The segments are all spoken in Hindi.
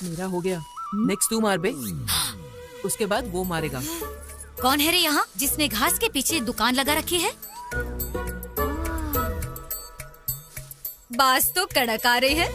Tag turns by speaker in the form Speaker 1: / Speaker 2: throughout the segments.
Speaker 1: मेरा हो गया। नेक्स्ट तू मार बे, उसके बाद वो मारेगा।
Speaker 2: कौन है रे यहाँ जिसने घास के पीछे दुकान लगा रखी है? बास तो कड़क आ रही है।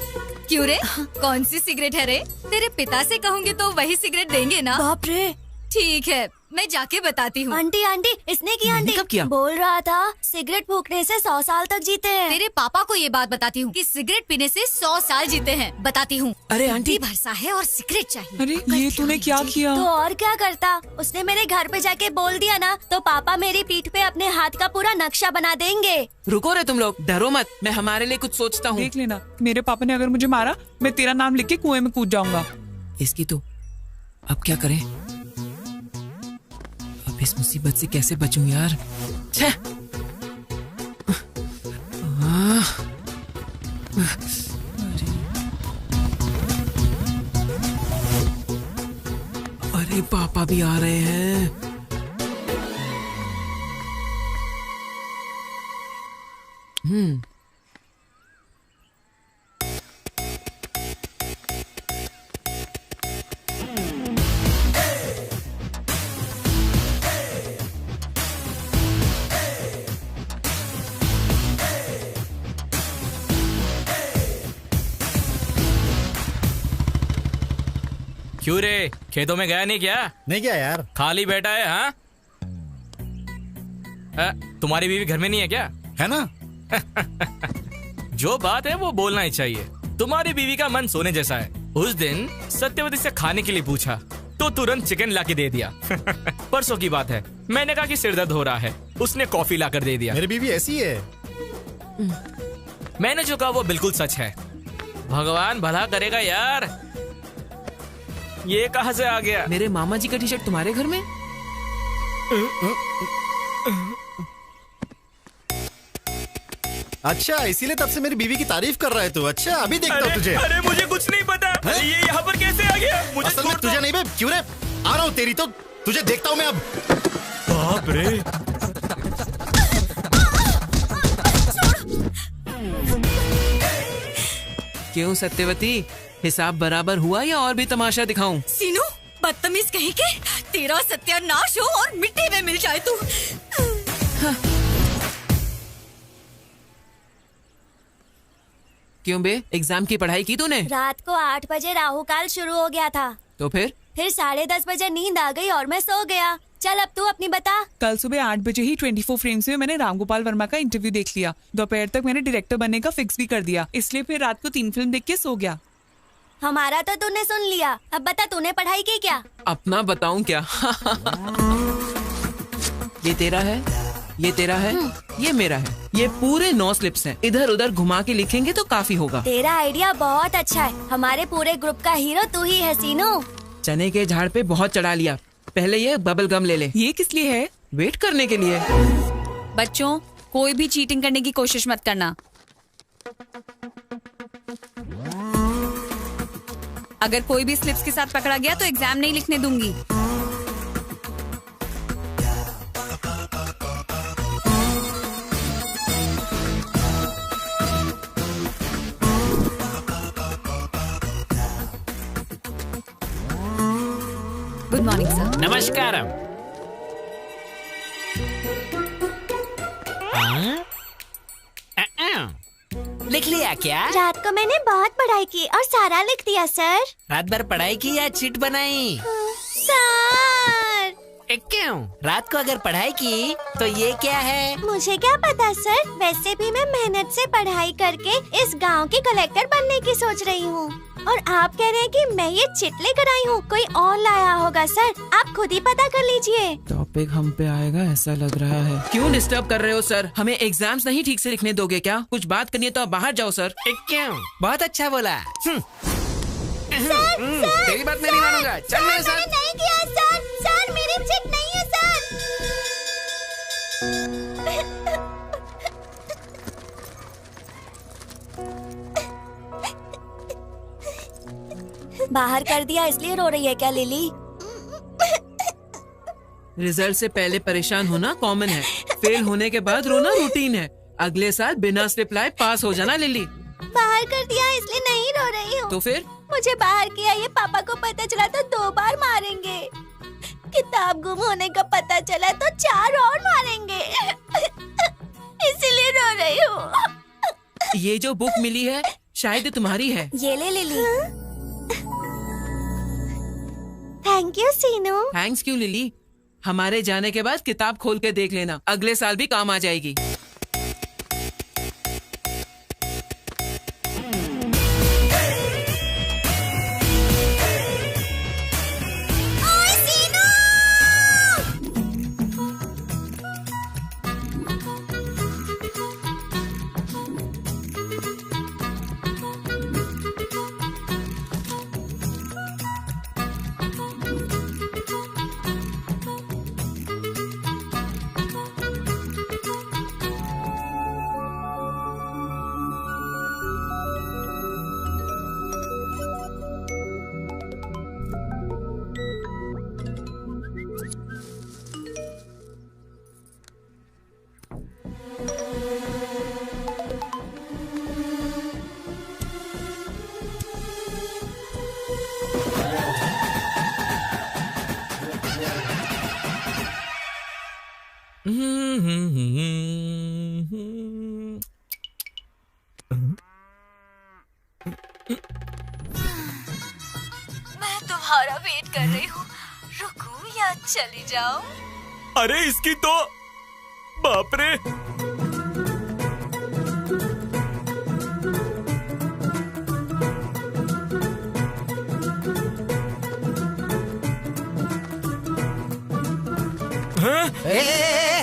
Speaker 2: क्यों रे, कौन सी सिगरेट है रे? तेरे पिता से कहूँगी तो वही सिगरेट देंगे ना?
Speaker 3: बाप रे।
Speaker 2: ठीक है, मैं जाके बताती हूँ।
Speaker 3: आंटी आंटी, इसने किया। आंटी
Speaker 1: कब किया?
Speaker 3: बोल रहा था सिगरेट फूकने से 100 साल तक जीते हैं।
Speaker 2: तेरे पापा को ये बात बताती हूँ कि सिगरेट पीने से 100 साल जीते हैं। बताती हूँ।
Speaker 1: अरे आंटी,
Speaker 2: भरसा है और सिगरेट चाहिए।
Speaker 4: अरे ये तूने क्या किया?
Speaker 3: तो और क्या करता, उसने मेरे घर पे जाके बोल दिया ना, तो पापा मेरी पीठ पे अपने हाथ का पूरा नक्शा बना देंगे।
Speaker 1: रुको रे तुम लोग, डरो मत, मैं हमारे लिए कुछ सोचता हूँ।
Speaker 4: देख लेना, मेरे पापा ने अगर मुझे मारा, मैं तेरा नाम लिख के कुएं में कूद जाऊंगा।
Speaker 1: इसकी तो अब क्या करें? अब इस मुसीबत से कैसे बचूं यार? छे! अरे पापा भी आ रहे हैं।
Speaker 5: क्यों रे, खेतों में गया नहीं क्या?
Speaker 6: नहीं क्या यार,
Speaker 5: खाली बैठा है? हाँ, तुम्हारी बीवी घर में नहीं है क्या?
Speaker 6: है ना।
Speaker 5: जो बात है वो बोलना ही चाहिए। तुम्हारी बीवी का मन सोने जैसा है। उस दिन सत्यवती से खाने के लिए पूछा तो तुरंत चिकन लाके दे दिया। परसों की बात है, मैंने कहा कि सिर दर्द हो रहा है, उसने कॉफी लाकर दे दिया।
Speaker 6: मेरी बीवी ऐसी है।
Speaker 5: मैंने जो कहा वो बिल्कुल सच है। भगवान भला करेगा यार। ये कहाँ से आ गया?
Speaker 1: मेरे मामा जी का टी शर्ट तुम्हारे घर में?
Speaker 6: अच्छा, इसीलिए तब से मेरी बीवी की तारीफ कर रहा है तू। अच्छा, अभी देखता हूँ तुझे।
Speaker 5: अरे मुझे कुछ नहीं पता। ये यहाँ पर कैसे आ गया? मुझे
Speaker 6: असल में तुझे नहीं बे, क्यों रे? आ रहा हूँ तेरी तो, तुझे देखता हूँ मैं अब। बाप रे।
Speaker 1: क्यों सत्यवती, हिसाब बराबर हुआ या और भी तमाशा दिखाऊं?
Speaker 2: सीनू, बदतमीज कहीं के, तेरा सत्यानाश हो और मिट्टी में मिल जाए तू।
Speaker 1: क्यों बे, एग्जाम की पढ़ाई की तूने?
Speaker 3: रात को 8 बजे राहु काल शुरू हो गया था।
Speaker 1: तो फिर
Speaker 3: 10:30 बजे नींद आ गई और मैं सो गया। चल अब तू अपनी बता।
Speaker 4: कल सुबह 8 बजे ही 24 फ्रेम्स में मैंने रामगोपाल वर्मा का इंटरव्यू देख लिया। दोपहर तक मैंने डायरेक्टर बनने का फिक्स भी कर दिया, इसलिए फिर रात को 3 फिल्म देख के सो गया।
Speaker 3: हमारा तो तूने सुन लिया, अब बता तूने पढ़ाई की क्या?
Speaker 1: अपना बताऊं क्या? ये तेरा है, ये तेरा है, ये मेरा है। ये पूरे 9 स्लिप्स हैं। इधर उधर घुमा के लिखेंगे तो काफी होगा।
Speaker 3: तेरा आइडिया बहुत अच्छा है। हमारे पूरे ग्रुप का हीरो तू ही है सीनू।
Speaker 1: चने के झाड़ पे बहुत चढ़ा लिया। पहले ये बबल गम ले ले।
Speaker 4: ये किस लिए है?
Speaker 1: वेट करने के लिए।
Speaker 2: बच्चों, कोई भी चीटिंग करने की कोशिश मत करना। अगर कोई भी स्लिप्स के साथ पकड़ा गया तो एग्जाम नहीं लिखने दूंगी। Good morning sir.
Speaker 5: नमस्कार।
Speaker 7: लिख लिया क्या?
Speaker 3: रात को मैंने बहुत पढ़ाई की और सारा लिख दिया सर।
Speaker 7: रात भर पढ़ाई की या चिट बनाई?
Speaker 3: सर
Speaker 7: क्यों? रात को अगर पढ़ाई की तो ये क्या है?
Speaker 3: मुझे क्या पता सर, वैसे भी मैं मेहनत से पढ़ाई करके इस गांव की कलेक्टर बनने की सोच रही हूँ। और आप कह रहे हैं कि मैं ये चिट लेकर आई हूँ, कोई और लाया होगा सर, आप खुद ही पता कर लीजिए।
Speaker 1: टॉपिक हम पे आएगा ऐसा लग रहा है। क्यों डिस्टर्ब कर रहे हो सर? हमें एग्जाम्स नहीं ठीक से लिखने दोगे क्या? कुछ बात करनी है तो आप बाहर जाओ सर।
Speaker 7: क्यों? बहुत अच्छा बोला। तेरी बात मैं नहीं मानूंगा। चल मेरे साथ।
Speaker 3: मैंने नहीं किया सर, सर मेरी चिट नहीं है सर। बाहर कर दिया इसलिए रो रही है क्या लिली?
Speaker 1: रिजल्ट से पहले परेशान होना कॉमन है, फेल होने के बाद रोना रूटीन है। अगले साल बिना रिप्लाई पास हो जाना लिली।
Speaker 3: बाहर कर दिया इसलिए नहीं रो रही हूँ।
Speaker 1: तो फिर
Speaker 3: मुझे बाहर किया ये पापा को पता चला तो 2 बार मारेंगे। किताब गुम होने का पता चला तो 4 और मारेंगे। इसीलिए रो रही हूँ।
Speaker 1: ये जो बुक मिली है शायद तुम्हारी है।
Speaker 3: ये ले Lily. Thank you Seenu.
Speaker 1: Thanks क्यों लिली? हमारे जाने के बाद किताब खोल के देख लेना, अगले साल भी काम आ जाएगी।
Speaker 2: मैं तुम्हारा वेट कर रही हूँ, रुकूं या चली जाऊं?
Speaker 5: अरे इसकी तो बाप रे।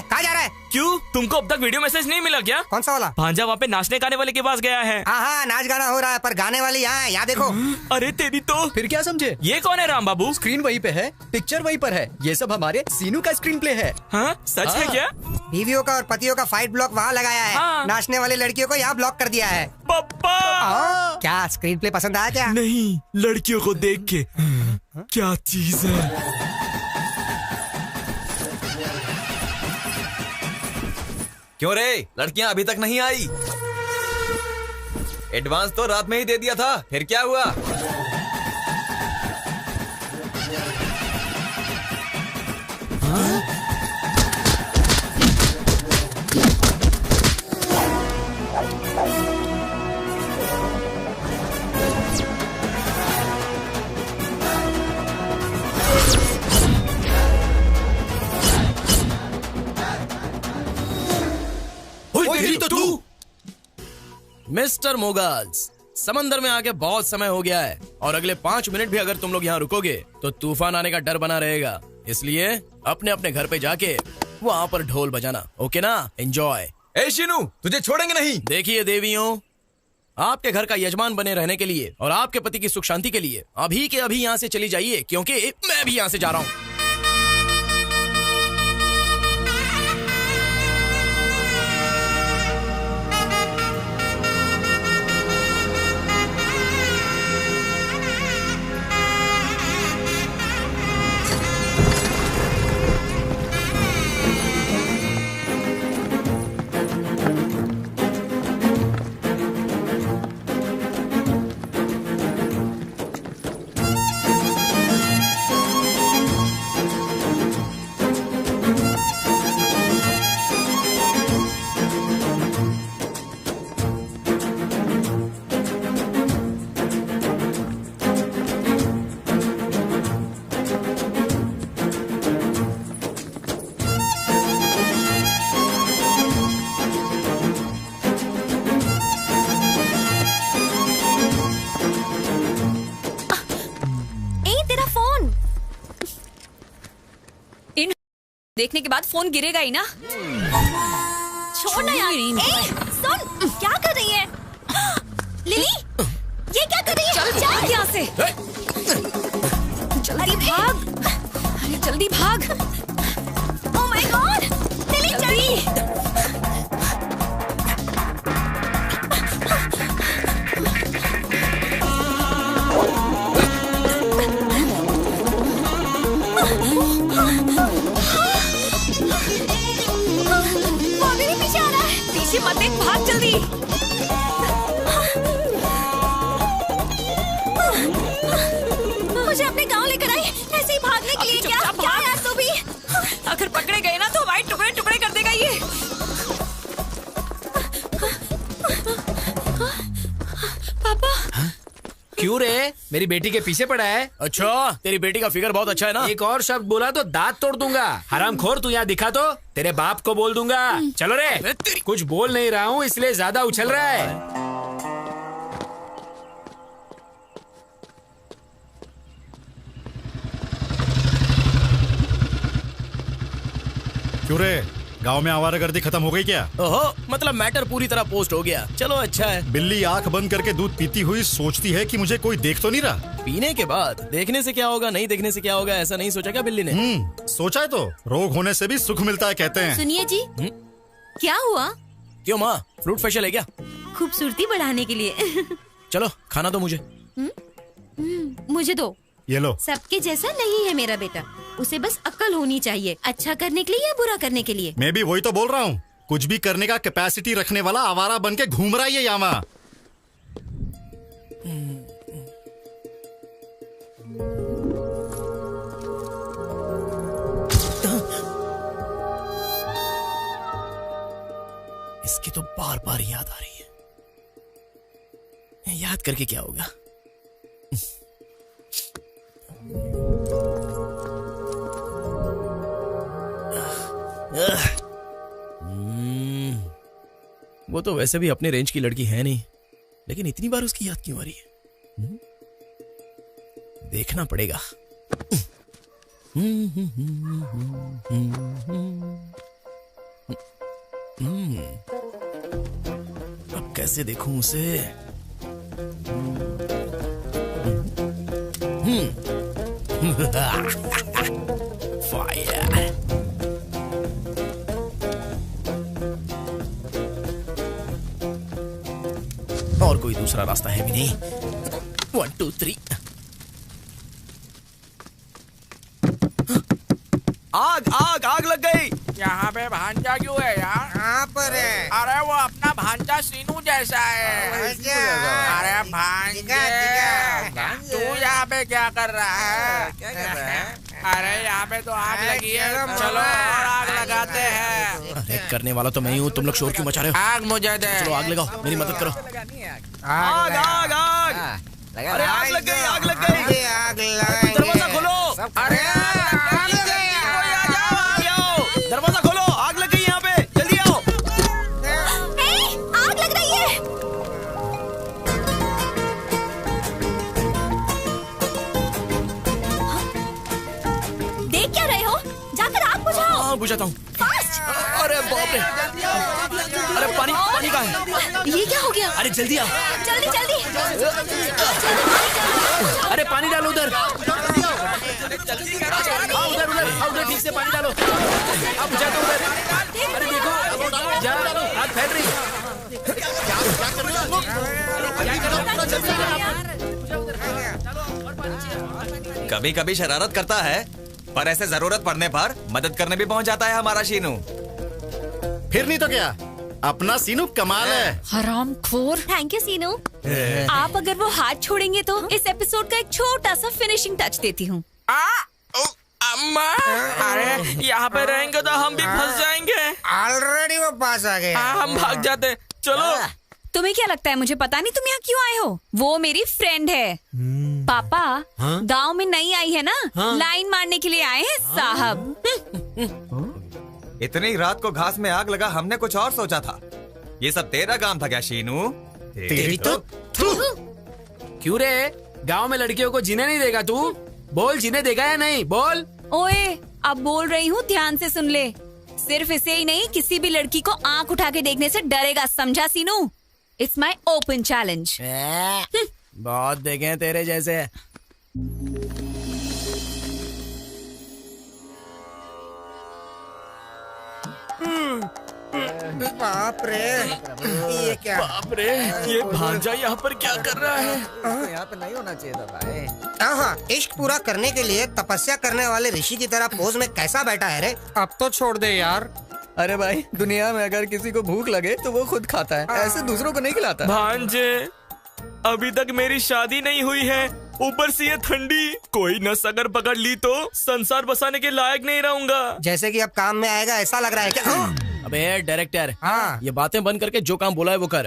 Speaker 7: कहाँ जा रहा है?
Speaker 5: क्यों, तुमको अब तक वीडियो मैसेज नहीं मिला क्या?
Speaker 7: कौन सा वाला?
Speaker 5: भांजा वहाँ पे नाचने गाने वाले के पास गया है।
Speaker 7: हाँ, नाच गाना हो रहा है पर गाने वाली यहाँ है, यहाँ देखो।
Speaker 5: अरे तेरी तो।
Speaker 8: फिर क्या समझे?
Speaker 5: ये कौन है राम बाबू?
Speaker 8: स्क्रीन वहीं पे है, पिक्चर वहीं पर है। ये सब हमारे सीनू का स्क्रीन प्ले है।
Speaker 5: हाँ सच है क्या?
Speaker 7: बीवियों का और पतियों का फाइट ब्लॉक वहाँ लगाया है।
Speaker 5: हाँ।
Speaker 7: नाचने वाली लड़कियों को यहाँ ब्लॉक कर दिया है।
Speaker 5: पप्पा
Speaker 7: क्या स्क्रीन प्ले पसंद आया क्या?
Speaker 5: नहीं, लड़कियों को देख के क्या चीज है।
Speaker 9: क्यों रे, लड़कियां अभी तक नहीं आई? एडवांस तो रात में ही दे दिया था, फिर क्या हुआ?
Speaker 6: तेरी तो तू।
Speaker 9: मिस्टर मोगल्स, समंदर में आके बहुत समय हो गया है और अगले 5 मिनट भी अगर तुम लोग यहाँ रुकोगे तो तूफान आने का डर बना रहेगा। इसलिए अपने अपने घर पे जाके वहाँ पर ढोल बजाना, ओके ना? एंजॉय।
Speaker 6: ए शीनू, तुझे छोड़ेंगे नहीं।
Speaker 9: देखिए देवियों, आपके घर का यजमान बने रहने के लिए और आपके पति की सुख शांति के लिए अभी के अभी यहाँ से चली जाइए, क्योंकि मैं भी यहाँ से जा रहा हूँ।
Speaker 2: देखने के बाद फोन गिरेगा ही ना।
Speaker 3: छोड़ ना यार। ए, सुन, क्या कर रही है? लिली, ये क्या कर रही है?
Speaker 2: चल भाग यहाँ से। जल्दी भाग, अरे जल्दी भाग।
Speaker 3: ओह माय गॉड, लिली जल्दी। वो अभी भी पीछे आ रहा है।
Speaker 2: पीछे मत देख, भाग जल्दी।
Speaker 3: मुझे अपने गांव लेकर आई, ऐसे ही भागने के लिए। क्या यार तू भी?
Speaker 2: अगर पकड़े गए ना तो वाइट टुकड़े टुकड़े कर देगा ये। पापा।
Speaker 10: क्यों रे? मेरी बेटी के पीछे पड़ा है?
Speaker 9: अच्छा, तेरी बेटी का फिगर बहुत अच्छा है ना।
Speaker 10: एक और शब्द बोला तो दांत तोड़ दूंगा। हरामखोर, तू यहाँ दिखा तो तेरे बाप को बोल दूंगा। चलो रे, कुछ बोल नहीं रहा हूँ इसलिए ज्यादा उछल रहा है।
Speaker 6: क्यों रे, गांव में आवारागर्दी खत्म हो गई क्या?
Speaker 9: ओहो, मतलब मैटर पूरी तरह पोस्ट हो गया। चलो अच्छा है।
Speaker 6: बिल्ली आंख बंद करके दूध पीती हुई सोचती है कि मुझे कोई देख तो नहीं रहा।
Speaker 9: पीने के बाद देखने से क्या होगा, नहीं देखने से क्या होगा, ऐसा नहीं सोचा क्या बिल्ली ने?
Speaker 6: सोचा है तो रोग होने से भी सुख मिलता है कहते हैं।
Speaker 3: सुनिए जी, क्या हुआ?
Speaker 9: क्यों माँ, फ्रूट फेशियल है क्या?
Speaker 3: खूबसूरती बढ़ाने के लिए।
Speaker 9: चलो खाना दो मुझे।
Speaker 3: मुझे दो।
Speaker 6: ये लो।
Speaker 3: सबके जैसा नहीं है मेरा बेटा, उसे बस अक्ल होनी चाहिए, अच्छा करने के लिए या बुरा करने के लिए।
Speaker 6: मैं भी वही तो बोल रहा हूँ, कुछ भी करने का कैपेसिटी रखने वाला आवारा बन के घूम रहा है ये यामा।
Speaker 9: इसकी तो बार बार याद आ रही है। याद करके क्या होगा? वो तो वैसे भी अपने रेंज की लड़की है नहीं, लेकिन इतनी बार उसकी याद क्यों आ रही है? देखना पड़ेगा। अब कैसे देखूं उसे? फायर। और कोई दूसरा रास्ता है भी नहीं। 1 2 3। आग आग आग लग गई।
Speaker 11: यहाँ पे भांजा क्यों है यार?
Speaker 12: कहाँ पर है?
Speaker 11: अरे वो अपना भांजा सीनू जैसा है। अरे भांजे, तू यहाँ पे क्या कर रहा है?
Speaker 12: क्या कर रहा है?
Speaker 11: अरे यहाँ पे तो आग लगी है, चलो और आग लगाते हैं।
Speaker 9: अरे करने वाला तो मैं ही हूँ, तुम लोग शोर क्यों मचा रहे हो?
Speaker 11: आग मुझे दे।
Speaker 9: चलो आग लगाओ, मेरी मदद करो।
Speaker 12: आग
Speaker 9: आग आग। अरे आग लग गई, आग लग गई।
Speaker 12: आग लगाएंगे।
Speaker 9: दरवाजा खोलो।
Speaker 12: अरे
Speaker 9: दरवाजा खोलो, आग लग गई यहाँ पे, जल्दी आओ।
Speaker 3: आग लग रही है। देख क्या रहे हो? जाकर आग बुझाओ।
Speaker 9: हाँ बुझाता हूँ। अरे बाप रे, अरे पानी पानी कहाँ है?
Speaker 3: ये क्या हो गया?
Speaker 10: अरे जल्दी आओ।
Speaker 3: जल्दी जल्दी।
Speaker 10: अरे पानी डालो उधर। उधर उधर उधर ठीक से पानी डालो। आप बुझा दो उधर। अरे देखो जा, आग फैल रही है।
Speaker 13: कभी कभी शरारत करता है, पर ऐसे जरूरत पड़ने पर मदद करने भी पहुंच जाता है हमारा शीनू।
Speaker 6: फिर नहीं तो क्या, अपना सीनू कमाल है।
Speaker 2: हरामखोर।
Speaker 3: थैंक यू सीनू।
Speaker 2: आप अगर वो हाथ छोड़ेंगे तो इस एपिसोड का एक छोटा सा फिनिशिंग टच देती हूँ।
Speaker 11: अम्मा, अरे यहाँ पे रहेंगे तो हम भी फंस जाएंगे।
Speaker 12: ऑलरेडी वो पास आ गए।
Speaker 11: हम भाग जाते। चलो।
Speaker 2: तुम्हें क्या लगता है मुझे पता नहीं तुम यहाँ क्यों आए हो? वो मेरी फ्रेंड है। पापा गांव में नई आई है ना, लाइन मारने के लिए आए हैं साहब।
Speaker 13: इतनी रात को घास में आग लगा, हमने कुछ और सोचा था। ये सब तेरा काम था क्या शीनू?
Speaker 6: तेरी तो
Speaker 10: क्यों रे, गांव में लड़कियों को जीने नहीं देगा तू? बोल, जीने देगा या नहीं? बोल।
Speaker 2: ओए अब बोल रही हूँ, ध्यान से सुन ले। सिर्फ इसे ही नहीं, किसी भी लड़की को आंख उठा के देखने से डरेगा, समझा Seenu? It's my open challenge.
Speaker 9: बहुत देखे हैं तेरे जैसे।
Speaker 12: बाप रे, ये क्या?
Speaker 9: बाप रे, ये भांजा यहाँ पर क्या कर रहा है?
Speaker 8: यहाँ पे नहीं होना चाहिए था भाई।
Speaker 12: हाँ, इश्क पूरा करने के लिए तपस्या करने वाले ऋषि की तरह पोज में कैसा बैठा है रे? अब तो छोड़ दे यार।
Speaker 8: अरे भाई, दुनिया में अगर किसी को भूख लगे तो वो खुद खाता है, ऐसे दूसरों को नहीं खिलाता।
Speaker 5: भांजे, अभी तक मेरी शादी नहीं हुई है, ऊपर से ये ठंडी। कोई नस अगर पकड़ ली तो संसार बसाने के लायक नहीं रहूंगा।
Speaker 12: जैसे कि अब काम में आएगा ऐसा लग रहा है क्या?
Speaker 9: अबे डायरेक्टर,
Speaker 12: हाँ,
Speaker 9: ये बातें बंद करके जो काम बोला है वो कर,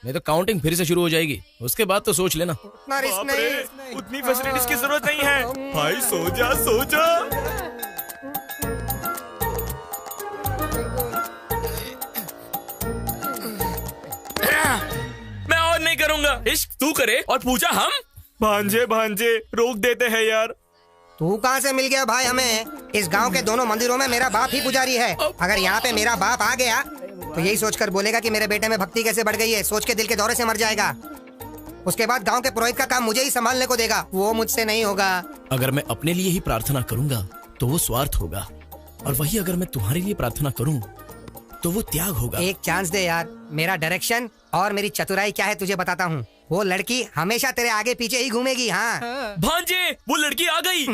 Speaker 9: नहीं तो काउंटिंग फिर से शुरू हो जाएगी। उसके बाद तो सोच लेना।
Speaker 12: उतना रिस्क नहीं।
Speaker 5: उतनी फैसिलिटीज की जरूरत नहीं है। भाई सो जा, सो जा। मैं और नहीं करूंगा। इश्क तू करे और पूजा हम। भांजे भांजे रोक देते हैं यार।
Speaker 12: तू कहाँ से मिल गया भाई हमें? इस गांव के दोनों मंदिरों में मेरा बाप ही पुजारी है। अगर यहाँ पे मेरा बाप आ गया तो यही सोचकर बोलेगा कि मेरे बेटे में भक्ति कैसे बढ़ गई है। सोच के दिल के दौरे से मर जाएगा। उसके बाद गांव के पुरोहित का काम मुझे ही संभालने को देगा। वो मुझसे नहीं होगा।
Speaker 9: अगर मैं अपने लिए ही प्रार्थना करूंगा तो वो स्वार्थ होगा, और वही अगर मैं तुम्हारे लिए प्रार्थना करूं तो वो त्याग होगा।
Speaker 12: एक चांस दे यार। मेरा डायरेक्शन और मेरी चतुराई क्या है तुझे बताता हूँ। वो लड़की हमेशा तेरे आगे पीछे ही घूमेगी। हाँ
Speaker 5: भांजे, वो लड़की आ गई।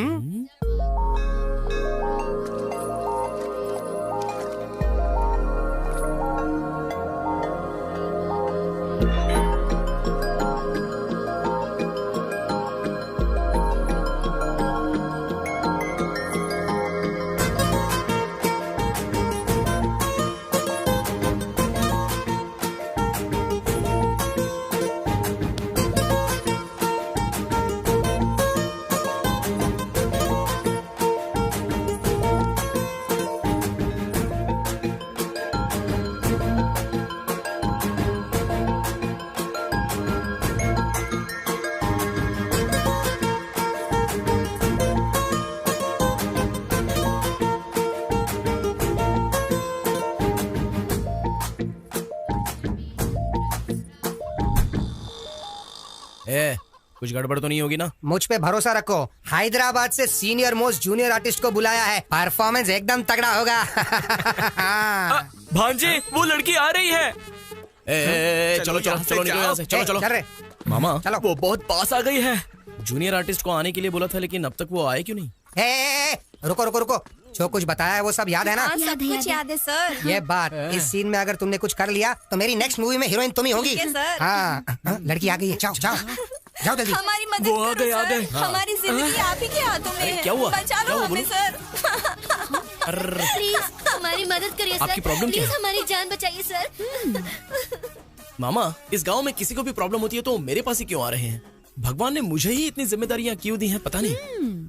Speaker 9: कुछ गड़बड़ तो नहीं होगी ना?
Speaker 12: मुझ पे भरोसा रखो। हैदराबाद से सीनियर मोस्ट जूनियर आर्टिस्ट को बुलाया है। परफॉर्मेंस एकदम तगड़ा होगा।
Speaker 5: भांजे, वो लड़की आ रही है।
Speaker 9: चलो चलो चलो निकलो यहाँ से। चलो चलो
Speaker 12: चल रे
Speaker 9: मामा,
Speaker 12: चलो।
Speaker 5: वो बहुत पास आ गई है।
Speaker 9: जूनियर आर्टिस्ट को आने के लिए बोला था, लेकिन अब तक वो आए क्यों नहीं?
Speaker 12: रुको रुको रुको, जो कुछ बताया है वो सब याद है ना?
Speaker 2: सब कुछ याद है सर।
Speaker 12: ये बात, इस सीन में अगर तुमने कुछ कर लिया तो मेरी नेक्स्ट मूवी में हीरोइन तुम ही होगी। हाँ, लड़की आ गई है। जाओ जाओ जाओ जल्दी।
Speaker 2: हमारी मदद करो सर। हमारी जिंदगी आप ही के हाथों में है।
Speaker 9: क्या हुआ?
Speaker 2: बचा लो हमें सर।
Speaker 3: प्लीज हमारी मदद करिए सर।
Speaker 9: आपकी प्रॉब्लम क्या है?
Speaker 3: प्लीज हमारी जान बचाइए सर।
Speaker 9: मामा, इस गांव में किसी को भी प्रॉब्लम होती है तो मेरे पास ही क्यों आ रहे हैं? भगवान ने मुझे ही इतनी जिम्मेदारियां क्यों दी हैं, पता नहीं।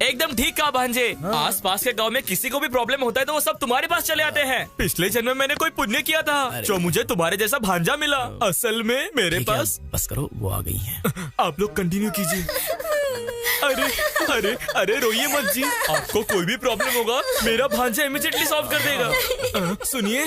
Speaker 5: एकदम ठीक कहा भांजे। आस पास के गांव में किसी को भी प्रॉब्लम होता है तो वो सब तुम्हारे पास चले आते हैं। पिछले जन्म में मैंने कोई पुण्य किया था जो मुझे तुम्हारे जैसा भांजा मिला। असल में मेरे पास।
Speaker 9: बस करो, वो आ गई हैं।
Speaker 5: आप लोग कंटिन्यू कीजिए। अरे अरे अरे रोइए मत जी। आपको कोई भी प्रॉब्लम होगा मेरा भांजा इमीडिएटली सॉल्व कर देगा। सुनिए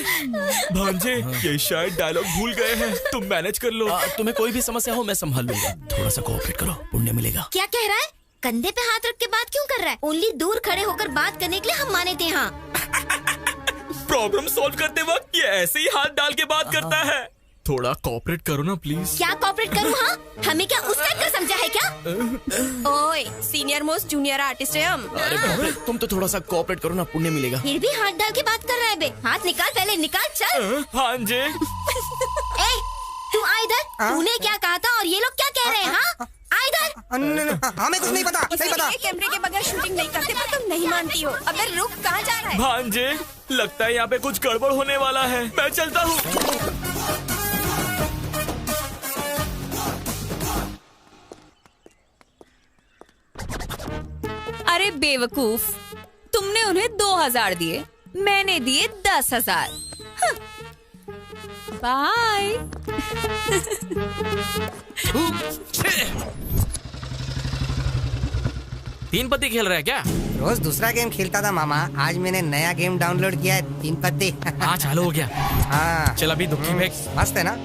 Speaker 5: भांजे, ये शायद डायलॉग भूल गए हैं, तुम मैनेज कर लो।
Speaker 9: तुम्हें कोई भी समस्या हो मैं संभाल लूंगा। थोड़ा सा कोऑपरेट करो, पुण्य मिलेगा।
Speaker 3: क्या कह रहा है? कंधे पे हाथ रख के बात क्यों कर रहा है? ओनली दूर खड़े होकर बात करने के लिए हम माने थे। हाँ,
Speaker 5: प्रॉब्लम सॉल्व करते वक्त ये ऐसे ही हाथ डाल के बात करता है। थोड़ा कोऑपरेट करो ना प्लीज।
Speaker 3: क्या कोऑपरेट करूँ? हाँ, हमें क्या उस टाइप का समझा है क्या?
Speaker 2: ओए, सीनियर मोस्ट जूनियर आर्टिस्ट है हम।
Speaker 9: अरे बाप रे, तुम तो थोड़ा सा कोऑपरेट करो ना, पुण्य मिलेगा।
Speaker 3: फिर भी हाथ डाल के बात कर रहा है बे। हाथ निकाल, पहले निकाल, चल।
Speaker 5: भांजे,
Speaker 3: ए, तू आ इधर। तूने क्या कहा था और ये लोग क्या कह रहे हैं? हाँ, आ इधर।
Speaker 12: हमें कुछ नहीं पता, नहीं पता।
Speaker 2: कैमरे के बगैर शूटिंग नहीं करते, पर तुम नहीं मानती हो। अबे रुक, कहाँ जा रहा है?
Speaker 5: भांजे, लगता है यहाँ पे कुछ गड़बड़ होने वाला है। मैं चलता हूँ।
Speaker 2: अरे बेवकूफ, तुमने उन्हें 2000 दिए, मैंने दिए 10,000। बाय।
Speaker 5: तीन पत्ती खेल रहा है क्या?
Speaker 12: रोज दूसरा गेम खेलता था मामा, आज मैंने नया गेम डाउनलोड किया है, 3 पत्ती।
Speaker 5: हाँ चालू हो गया।
Speaker 12: हाँ
Speaker 5: चल अभी दुखी फेंक।
Speaker 12: मस्त है ना?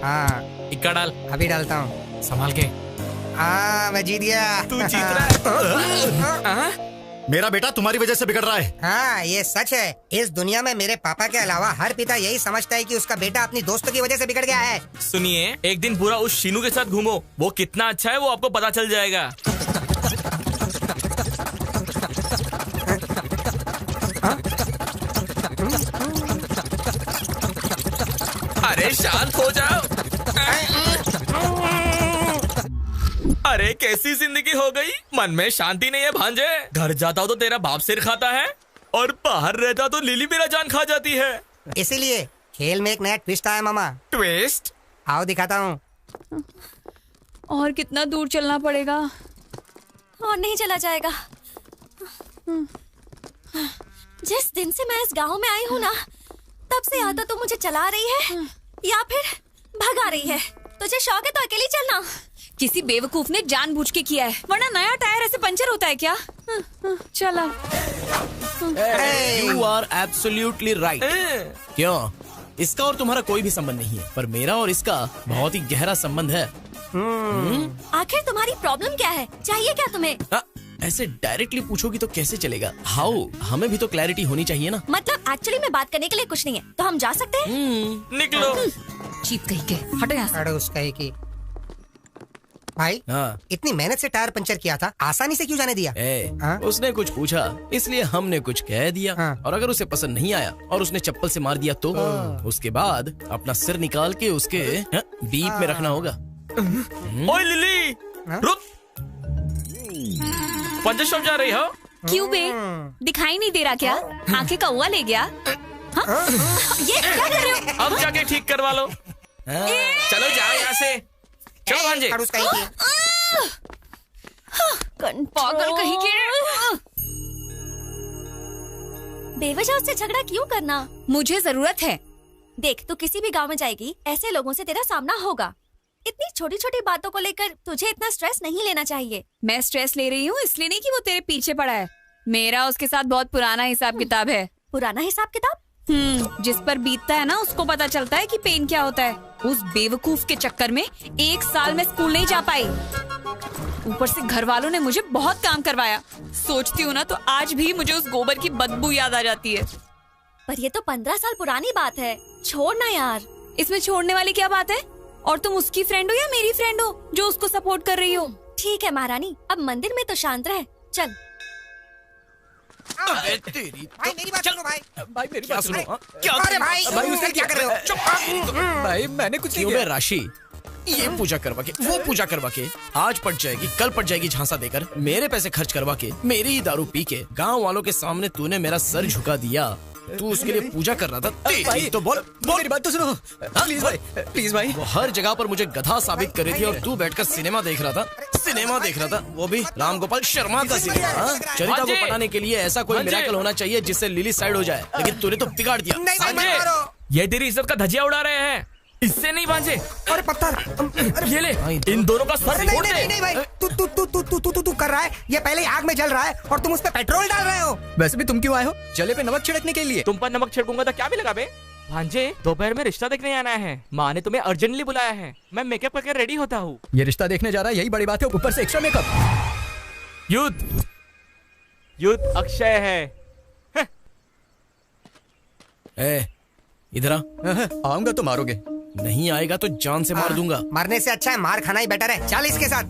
Speaker 12: हाँ
Speaker 5: इक्का डाल।
Speaker 12: अभी डालता हूँ।
Speaker 5: संभाल के।
Speaker 12: हाँ मैं जीत गया।
Speaker 5: तू जीत रहा है।
Speaker 6: मेरा बेटा तुम्हारी वजह से बिगड़ रहा है।
Speaker 12: हाँ ये सच है। इस दुनिया में मेरे पापा के अलावा हर पिता यही समझता है कि उसका बेटा अपनी दोस्तों की वजह से बिगड़ गया है।
Speaker 5: सुनिए, एक दिन पूरा उस शीनू के साथ घूमो, वो कितना अच्छा है वो आपको पता चल जाएगा। अरे शांत हो जाओ। अरे कैसी जिंदगी हो गई, मन में शांति नहीं है भांजे। घर जाता हो तो तेरा बाप सिर खाता है और बाहर रहता तो लिली मेरा जान खा जाती है।
Speaker 12: इसीलिए खेल में एक नया ट्विस्ट आया मामा।
Speaker 5: ट्विस्ट?
Speaker 12: आओ दिखाता हूँ।
Speaker 2: और कितना दूर चलना पड़ेगा?
Speaker 3: और नहीं चला जाएगा। जिस दिन से मैं इस गांव में आई हूँ ना, तब से या तो तू मुझे चला रही है या फिर भगा रही है। तुझे शौक है तो अकेली चलना।
Speaker 2: किसी बेवकूफ ने जानबूझ के किया है, वरना नया टायर ऐसे पंचर होता है क्या? चला।
Speaker 9: You are absolutely right। क्यों? इसका और तुम्हारा कोई भी संबंध नहीं है, पर मेरा और इसका बहुत ही गहरा संबंध है।
Speaker 3: आखिर तुम्हारी प्रॉब्लम क्या है? चाहिए क्या तुम्हें?
Speaker 9: ऐसे डायरेक्टली पूछोगी तो कैसे चलेगा? हाउ, हमें भी तो क्लैरिटी होनी चाहिए ना।
Speaker 3: मतलब एक्चुअली में बात करने के लिए कुछ नहीं है, तो हम जा सकते हैं?
Speaker 5: निकलो।
Speaker 2: चीप कहीं के, हटो यहाँ से।
Speaker 12: अरे उसका ही की। भाई इतनी मेहनत से टायर पंचर किया था, आसानी से क्यों जाने दिया?
Speaker 9: उसने कुछ पूछा इसलिए हमने कुछ कह दिया। और अगर उसे पसंद नहीं आया और उसने चप्पल से मार दिया तो उसके बाद अपना सिर निकाल के उसके बीप में रखना होगा।
Speaker 5: ओए लिली, रुक। पंचर शॉप जा रही हो?
Speaker 2: क्यों बे? दिखाई नहीं दे रहा क्या? आंखें कौवा ले गया?
Speaker 3: ये क्या कर रहे हो?
Speaker 5: अब जाके ठीक करवा लो। चलो जाओ यहाँ से। चलो भांजे।
Speaker 3: पागल कहीं के। बेवजह उससे झगड़ा क्यों करना?
Speaker 2: मुझे जरूरत है।
Speaker 3: देख, तू किसी भी गांव में जाएगी, ऐसे लोगों से तेरा सामना होगा। इतनी छोटी छोटी बातों को लेकर तुझे इतना स्ट्रेस नहीं लेना चाहिए।
Speaker 2: मैं स्ट्रेस ले रही हूँ इसलिए नहीं कि वो तेरे पीछे पड़ा है। मेरा उसके साथ बहुत पुराना हिसाब किताब है।
Speaker 3: पुराना हिसाब किताब?
Speaker 2: जिस पर बीतता है ना, उसको पता चलता है कि पेन क्या होता है। उस बेवकूफ के चक्कर में 1 साल में स्कूल नहीं जा पाई। ऊपर से घर वालों ने मुझे बहुत काम करवाया। सोचती हूँ ना तो आज भी मुझे उस गोबर की बदबू याद आ जाती है।
Speaker 3: पर ये तो 15 साल पुरानी बात है, छोड़ना यार।
Speaker 2: इसमें छोड़ने वाली क्या बात है? और तुम उसकी फ्रेंड हो या मेरी फ्रेंड हो जो उसको सपोर्ट कर रही हो?
Speaker 3: ठीक है महारानी, अब मंदिर में तो शांत रहे। चल।
Speaker 12: भाई मेरी बात सुनो। भाई
Speaker 8: मेरी बात सुनो।
Speaker 12: क्या? अरे भाई उसने क्या कर रहे हो? चुप।
Speaker 8: भाई मैंने कुछ नहीं
Speaker 9: किया। राशि, ये पूजा करवा के, वो पूजा करवा के, आज पट जाएगी, कल पट जाएगी झांसा देकर, मेरे पैसे खर्च करवा के, मेरी ही दारू पी के, गांव वालों के सामने तूने मेरा सर झुका दिया। तू उसके लिए पूजा कर रहा था।
Speaker 8: भाई
Speaker 9: तो बोल
Speaker 8: मेरी बात तो सुनो। प्लीज भाई, प्लीज भाई।
Speaker 9: वो हर जगह पर मुझे गधा साबित कर रही थी और तू बैठकर सिनेमा देख रहा था। वो भी राम गोपाल शर्मा का सिनेमा। चरिता को पटाने के लिए ऐसा कोई मिरेकल होना चाहिए जिससे लिली साइड हो जाए, लेकिन तूने तो बिगाड़ दिया।
Speaker 5: ये तेरी इज्जत का धजिया उड़ा रहे हैं, इससे नहीं भांजे।
Speaker 12: अरे पत्थर
Speaker 5: ये ले, इन दोनों का सर फोड़ दे।
Speaker 12: नहीं भाई, तू कर रहा है। ये पहले आग में जल रहा है और तुम उस पे पेट्रोल डाल रहे हो।
Speaker 8: वैसे भी तुम क्यों आए हो? जले पे नमक छिड़कने के लिए।
Speaker 5: तुम पर नमक छिड़कूंगा तो क्या भी लगा बे? भांजे, दोपहर में रिश्ता देखने आना है। माँ ने तुम्हें अर्जेंटली बुलाया है। मैं मेकअप करके रेडी होता हूँ।
Speaker 8: ये रिश्ता देखने जा रहा है, यही बड़ी बात है, ऊपर से एक्स्ट्रा मेकअप।
Speaker 5: युद्ध अक्षय है।
Speaker 9: इधर
Speaker 8: आऊंगा तो मारोगे?
Speaker 9: नहीं आएगा तो जान से मार दूंगा।
Speaker 12: मरने से अच्छा है मार खाना ही बेटर है। चल इसके साथ।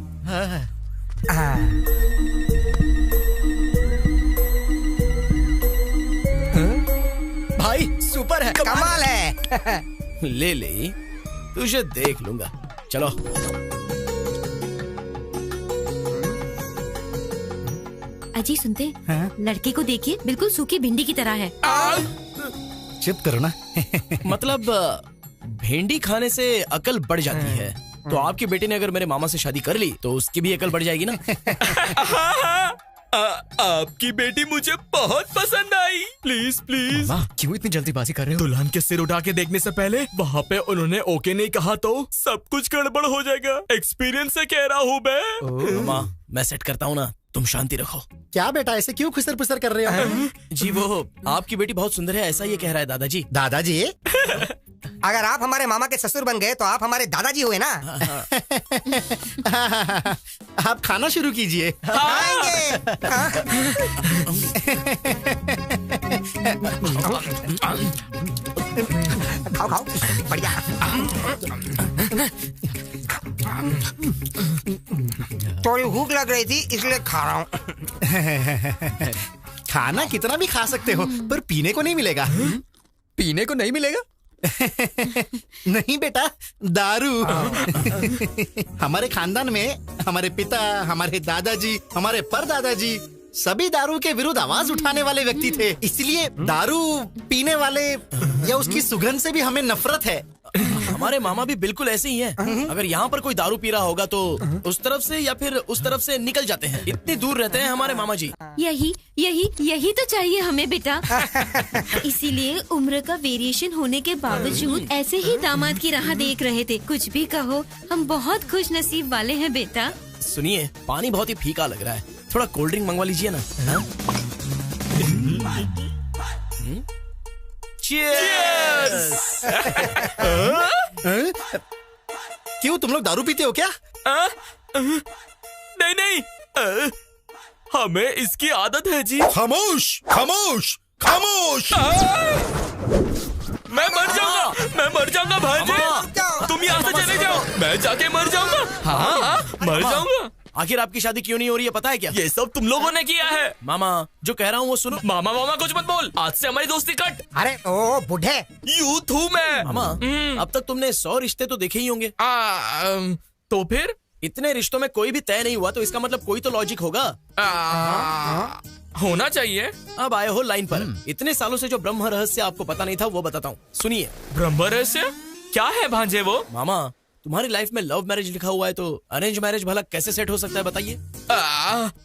Speaker 8: भाई सुपर है,
Speaker 12: कमाल है।
Speaker 9: ले तुझे देख लूंगा। चलो।
Speaker 3: अजी सुनते, लड़की को देखिए, बिल्कुल सूखी भिंडी की तरह है।
Speaker 8: चुप करो ना।
Speaker 9: मतलब भिंडी खाने से अकल बढ़ जाती है, तो आपकी बेटी ने अगर मेरे मामा से शादी कर ली तो उसकी भी अकल बढ़ जाएगी ना।
Speaker 5: आपकी बेटी मुझे बहुत पसंद आई। Please please.
Speaker 8: क्यों इतनी जल्दीबाजी कर रहे हो?
Speaker 5: दुल्हन के सिर उठा के देखने से पहले वहाँ पे उन्होंने ओके नहीं कहा तो सब कुछ गड़बड़ हो जाएगा। एक्सपीरियंस से कह रहा हूँ मैं।
Speaker 9: मामा, मैं सेट करता हूँ ना, तुम शांति रखो।
Speaker 6: क्या बेटा ऐसे क्यों खुसर पुसर कर रहे हो?
Speaker 9: जी वो आपकी बेटी बहुत सुंदर है, ऐसा ये कह रहा है दादाजी।
Speaker 6: दादाजी?
Speaker 12: अगर आप हमारे मामा के ससुर बन गए तो आप हमारे दादाजी हुए ना।
Speaker 6: आप खाना शुरू कीजिए।
Speaker 12: खाओ खाओ, बढ़िया। थोड़ी भूख लग रही थी इसलिए खा रहा हूँ।
Speaker 6: खाना कितना भी खा सकते हो पर पीने को नहीं मिलेगा।
Speaker 8: पीने को नहीं मिलेगा?
Speaker 6: नहीं बेटा, दारू। हमारे खानदान में हमारे पिता, हमारे दादाजी, हमारे परदादाजी सभी दारू के विरुद्ध आवाज उठाने वाले व्यक्ति थे। इसलिए दारू पीने वाले या उसकी सुगंध से भी हमें नफरत है।
Speaker 9: हमारे मामा भी बिल्कुल ऐसे ही हैं। अगर यहाँ पर कोई दारू पी रहा होगा तो उस तरफ से या फिर उस तरफ से निकल जाते हैं। इतनी दूर रहते हैं हमारे मामा जी।
Speaker 14: यही तो चाहिए हमें बेटा। इसीलिए उम्र का वेरिएशन होने के बावजूद ऐसे ही दामाद की राह देख रहे थे। कुछ भी कहो, हम बहुत खुश नसीब वाले हैं बेटा।
Speaker 9: सुनिए, पानी बहुत ही फीका लग रहा है, थोड़ा कोल्ड ड्रिंक मंगवा लीजिए ना।
Speaker 6: Cheers! क्यों तुम लोग दारू पीते हो क्या?
Speaker 5: नहीं, हमें इसकी आदत है जी।
Speaker 6: खामोश खामोश खामोश।
Speaker 5: मैं मर जाऊंगा भांजे। तुम यहाँ से चले जाओ, मैं जाके मर जाऊंगा। हाँ, मर जाऊंगा।
Speaker 9: आखिर आपकी शादी क्यों नहीं हो रही है पता है क्या?
Speaker 5: ये सब तुम लोगों ने किया है।
Speaker 9: मामा जो कह रहा हूँ वो सुनो।
Speaker 5: मामा कुछ मत बोल, आज से हमारी दोस्ती कट।
Speaker 12: अरे ओ बुढ़े,
Speaker 5: यूथ हूँ मैं।
Speaker 9: मामा अब तक तुमने 100 रिश्ते तो देखे ही होंगे।
Speaker 5: तो फिर
Speaker 9: इतने रिश्तों में कोई भी तय नहीं हुआ तो इसका मतलब कोई तो लॉजिक होगा।
Speaker 5: होना चाहिए।
Speaker 9: अब आए हो लाइन पर। इतने सालों से जो ब्रह्म रहस्य आपको पता नहीं था वो बताता हूँ, सुनिए।
Speaker 5: ब्रह्म रहस्य क्या है भांजे वो?
Speaker 9: मामा तुम्हारी लाइफ में लव मैरिज लिखा हुआ है तो अरेंज मैरिज भला कैसे सेट हो सकता है बताइए?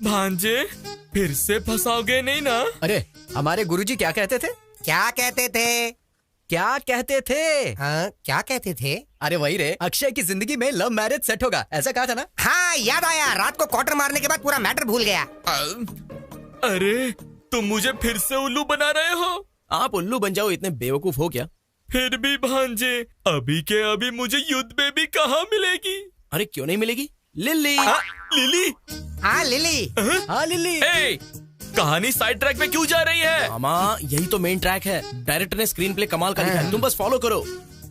Speaker 5: भांजे फिर से फंसाओगे नहीं ना?
Speaker 8: अरे हमारे गुरुजी क्या कहते थे?
Speaker 12: क्या कहते थे?
Speaker 8: क्या कहते थे?
Speaker 12: हाँ, क्या कहते थे?
Speaker 8: अरे वही रे, अक्षय की जिंदगी में लव मैरिज सेट होगा, ऐसा कहा था ना?
Speaker 12: हाँ याद आया, रात को क्वार्टर मारने के बाद पूरा मैटर भूल गया।
Speaker 5: अरे तुम मुझे फिर से उल्लू बना रहे हो।
Speaker 9: आप उल्लू बन जाओ, इतने बेवकूफ हो क्या?
Speaker 5: फिर भी भांजे अभी के अभी मुझे युद्ध बेबी कहाँ मिलेगी?
Speaker 9: अरे क्यों नहीं मिलेगी? लिली।
Speaker 5: लिली?
Speaker 12: हाँ लिली।
Speaker 8: हाँ लिली।
Speaker 5: कहानी साइड ट्रैक पे क्यों जा रही है?
Speaker 9: मामा यही तो मेन ट्रैक है, डायरेक्टर ने स्क्रीन प्ले कमाल का लिखा है, तुम बस फॉलो करो।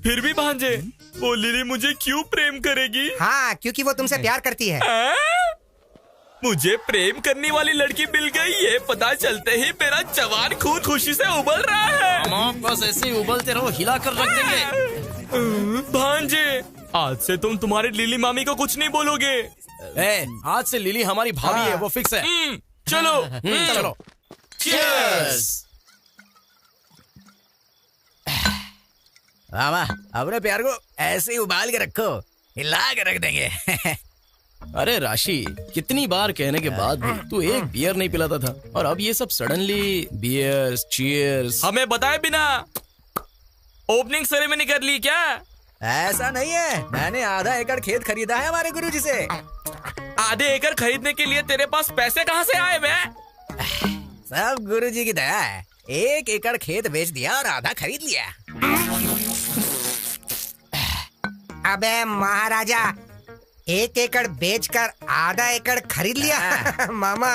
Speaker 5: फिर भी भांजे वो लिली मुझे क्यों प्रेम करेगी?
Speaker 12: हाँ क्योंकि वो तुमसे प्यार करती है।
Speaker 5: मुझे प्रेम करने वाली लड़की मिल गई, ये पता चलते ही मेरा जवान खून खुशी से उबल रहा है।
Speaker 9: मामा बस ऐसे ही उबलते रहो, हिला कर रख देंगे।
Speaker 5: भांजे आज से तुम तुम्हारी लिली मामी को कुछ नहीं बोलोगे।
Speaker 9: आज से लिली हमारी भाभी है, वो फिक्स है।
Speaker 5: चलो
Speaker 9: चलो।
Speaker 5: चीयर्स।
Speaker 7: मामा अपने प्यार को ऐसे ही उबाल के रखो, हिला के रख देंगे।
Speaker 9: अरे राशि, कितनी बार कहने के बाद भी तू एक बियर नहीं पिलाता था और अब ये सब सडनली बियर्स चीयर्स।
Speaker 5: हमें बताए बिना ओपनिंग सेरेमनी कर ली क्या?
Speaker 8: ऐसा नहीं है, मैंने आधा एकड़ खेत खरीदा है हमारे गुरुजी से।
Speaker 5: आधे एकड़ खरीदने के लिए तेरे पास पैसे कहाँ से आए बे?
Speaker 7: सब गुरुजी की दया है, 1 एकड़ खेत बेच दिया और आधा खरीद लिया।
Speaker 12: अबे महाराजा, 1 एकड़ बेचकर आधा एकड़ खरीद लिया। मामा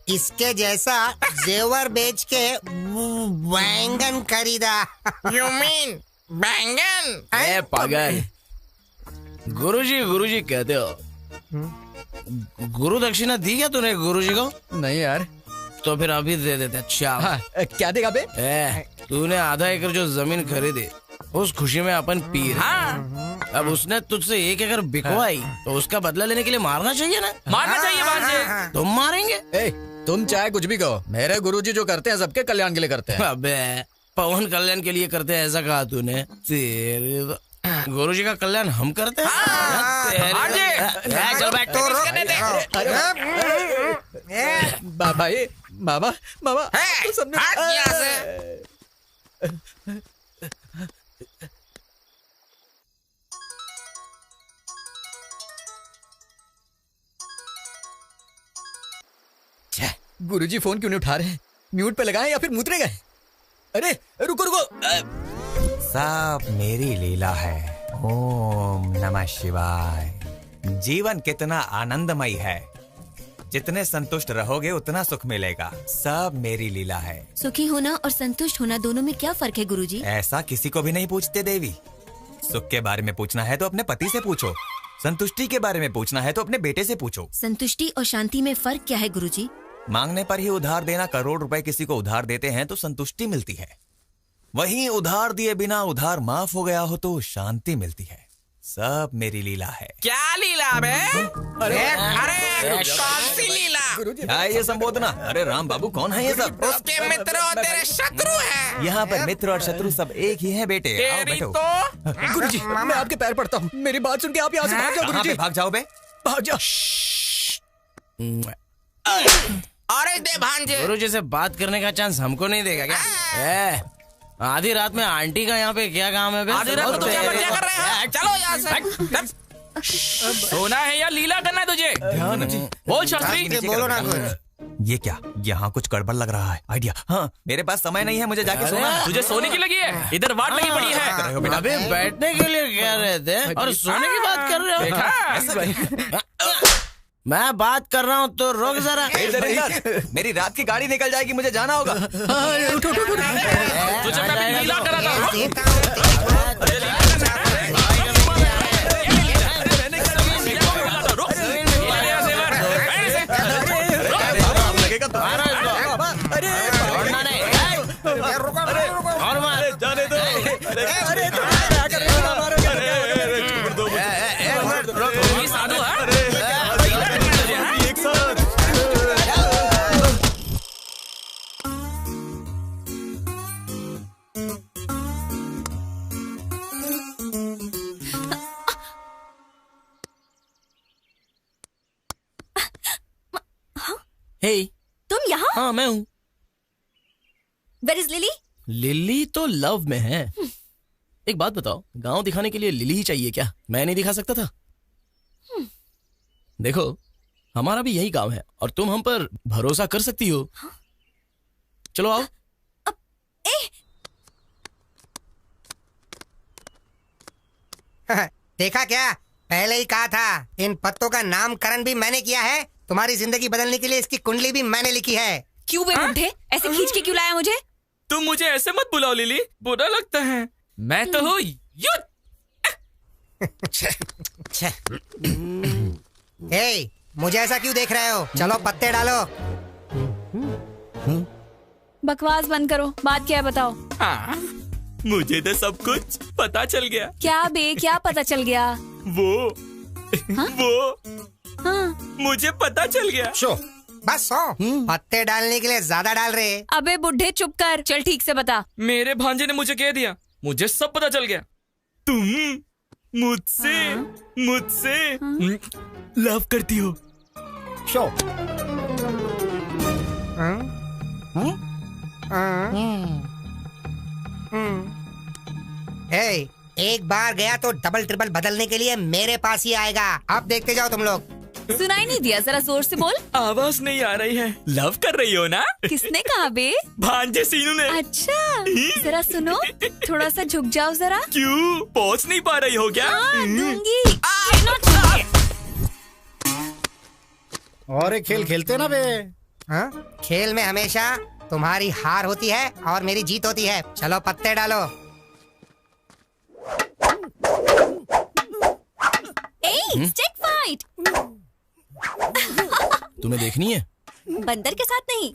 Speaker 12: इसके जैसा जेवर बेच के बैंगन खरीदा।
Speaker 11: You mean बैंगन?
Speaker 9: ए पागल, गुरुजी कहते हो। गुरु दक्षिणा दी क्या तूने गुरुजी को?
Speaker 8: नहीं यार।
Speaker 9: तो फिर अभी दे देते। अच्छा
Speaker 8: हाँ, क्या देगा बे?
Speaker 9: तूने आधा एकड़ जो जमीन खरीदी उस खुशी में अपन पी रहे।
Speaker 5: हाँ।
Speaker 9: अब उसने तुझसे 1 एकड़ बिकवाई तो उसका बदला लेने के लिए मारना चाहिए ना?
Speaker 5: मारना चाहिए भांजे।
Speaker 9: तुम मारेंगे?
Speaker 8: तुम चाहे कुछ भी कहो, मेरे गुरुजी जो करते हैं सबके कल्याण के लिए करते हैं।
Speaker 9: अबे पवन कल्याण के लिए करते हैं ऐसा कहा तूने? तेरे गुरुजी का कल्याण हम करते हैं। चल बैठ।
Speaker 8: मामा गुरुजी फोन क्यों नहीं उठा रहे? म्यूट पे लगाएं या फिर मुतरे गए? अरे रुको रुको।
Speaker 13: सब मेरी लीला है। ओम नमः शिवाय। जीवन कितना आनंदमय है, जितने संतुष्ट रहोगे उतना सुख मिलेगा। सब मेरी लीला है।
Speaker 14: सुखी होना और संतुष्ट होना दोनों में क्या फर्क है गुरुजी?
Speaker 13: ऐसा किसी को भी नहीं पूछते देवी। सुख के बारे में पूछना है तो अपने पति से पूछो, संतुष्टि के बारे में पूछना है तो अपने बेटे से पूछो।
Speaker 14: संतुष्टि और शांति में फर्क क्या है गुरुजी?
Speaker 13: मांगने पर ही उधार देना। करोड़ रुपए किसी को उधार देते हैं तो संतुष्टि मिलती है, वहीं उधार दिए बिना उधार माफ हो गया हो तो शांति मिलती है। सब मेरी लीला है।
Speaker 11: क्या लीला बे? अरे कौन सी लीला?
Speaker 13: क्या है ये संबोधना? अरे राम बाबू, कौन है ये सब?
Speaker 11: उसके मित्र और तेरे शत्रु हैं।
Speaker 13: यहाँ पर मित्र और शत्रु सब एक ही हैं बेटे। आओ बैठो।
Speaker 8: गुरुजी मैं आपके पैर पड़ता हूँ, मेरी बात सुन के आप यहाँ से भाग जाओ। गुरुजी
Speaker 13: भाग जाओ बे,
Speaker 8: भाग जाओ।
Speaker 11: अरे दे भांजे।
Speaker 9: गुरुजी से बात करने का चांस हमको नहीं देगा क्या? आधी रात में आंटी का यहाँ पे क्या काम है बे?
Speaker 11: आधी रात में तो क्या कर रहे हैं? चलो यहाँ से।
Speaker 5: सोना है या लीला करना है तुझे? बोल शास्त्री।
Speaker 13: बोलो ना कुछ। ये क्या, यहाँ कुछ गड़बड़ लग रहा है। आइडिया। हाँ, मेरे पास समय नहीं है, मुझे जाके सोना है।
Speaker 5: तुझे सोने की लगी है? इधर वाट लगी पड़ी है।
Speaker 9: अभी बैठने के लिए कह रहे थे और सोने की बात कर रहे हो। मैं बात कर रहा हूँ तो रोक जरा।
Speaker 13: मेरी रात की गाड़ी निकल जाएगी, मुझे जाना होगा।
Speaker 5: तुझे मैं लीला करा था।
Speaker 9: हे,
Speaker 2: तुम यहाँ?
Speaker 9: हाँ मैं हूँ।
Speaker 2: Where is lily?
Speaker 9: लिली तो लव में है। एक बात बताओ, गांव दिखाने के लिए लिली ही चाहिए क्या? मैं नहीं दिखा सकता था? देखो, हमारा भी यही काम है और तुम हम पर भरोसा कर सकती हो। चलो आओ।
Speaker 12: देखा क्या, पहले ही कहा था। इन पत्तों का नामकरण भी मैंने किया है। तुम्हारी जिंदगी बदलने के लिए इसकी कुंडली भी मैंने लिखी है।
Speaker 2: क्यों बे बुड्ढे, ऐसे खींच के क्यों लाया मुझे?
Speaker 5: तुम मुझे ऐसे मत बुलाओ लिली, बुरा लगता है। मैं तो हूँ युद्ध।
Speaker 12: हे, मुझे ऐसा क्यों देख रहे हो? चलो पत्ते डालो।
Speaker 2: बकवास बंद करो, बात क्या है बताओ।
Speaker 5: मुझे तो सब कुछ पता चल गया।
Speaker 2: क्या बे, क्या पता चल गया?
Speaker 5: वो मुझे पता चल गया।
Speaker 12: बस पत्ते डालने के लिए ज्यादा डाल रहे।
Speaker 2: अबे बुड्ढे चुप कर, चल ठीक से बता।
Speaker 5: मेरे भांजे ने मुझे कह दिया, मुझे सब पता चल गया। तुम मुझसे लव करती हो।
Speaker 12: एक बार गया तो डबल ट्रिपल बदलने के लिए मेरे पास ही आएगा। अब देखते जाओ तुम लोग।
Speaker 2: सुनाई नहीं दिया, जरा जोर से बोल।
Speaker 5: आवाज नहीं आ रही है। लव कर रही हो ना?
Speaker 2: किसने कहा बे?
Speaker 5: भांजे सीनू ने।
Speaker 2: अच्छा, जरा सुनो, थोड़ा सा झुक जाओ जरा।
Speaker 5: क्यों, पहुंच नहीं पा रही हो क्या?
Speaker 2: दूंगी।
Speaker 6: और एक खेल खेलते ना बे।
Speaker 12: हाँ? खेल में हमेशा तुम्हारी हार होती है और मेरी जीत होती है। चलो पत्ते डालो।
Speaker 2: Stick fight.
Speaker 9: तुम्हें देखनी है?
Speaker 2: बंदर के साथ नहीं।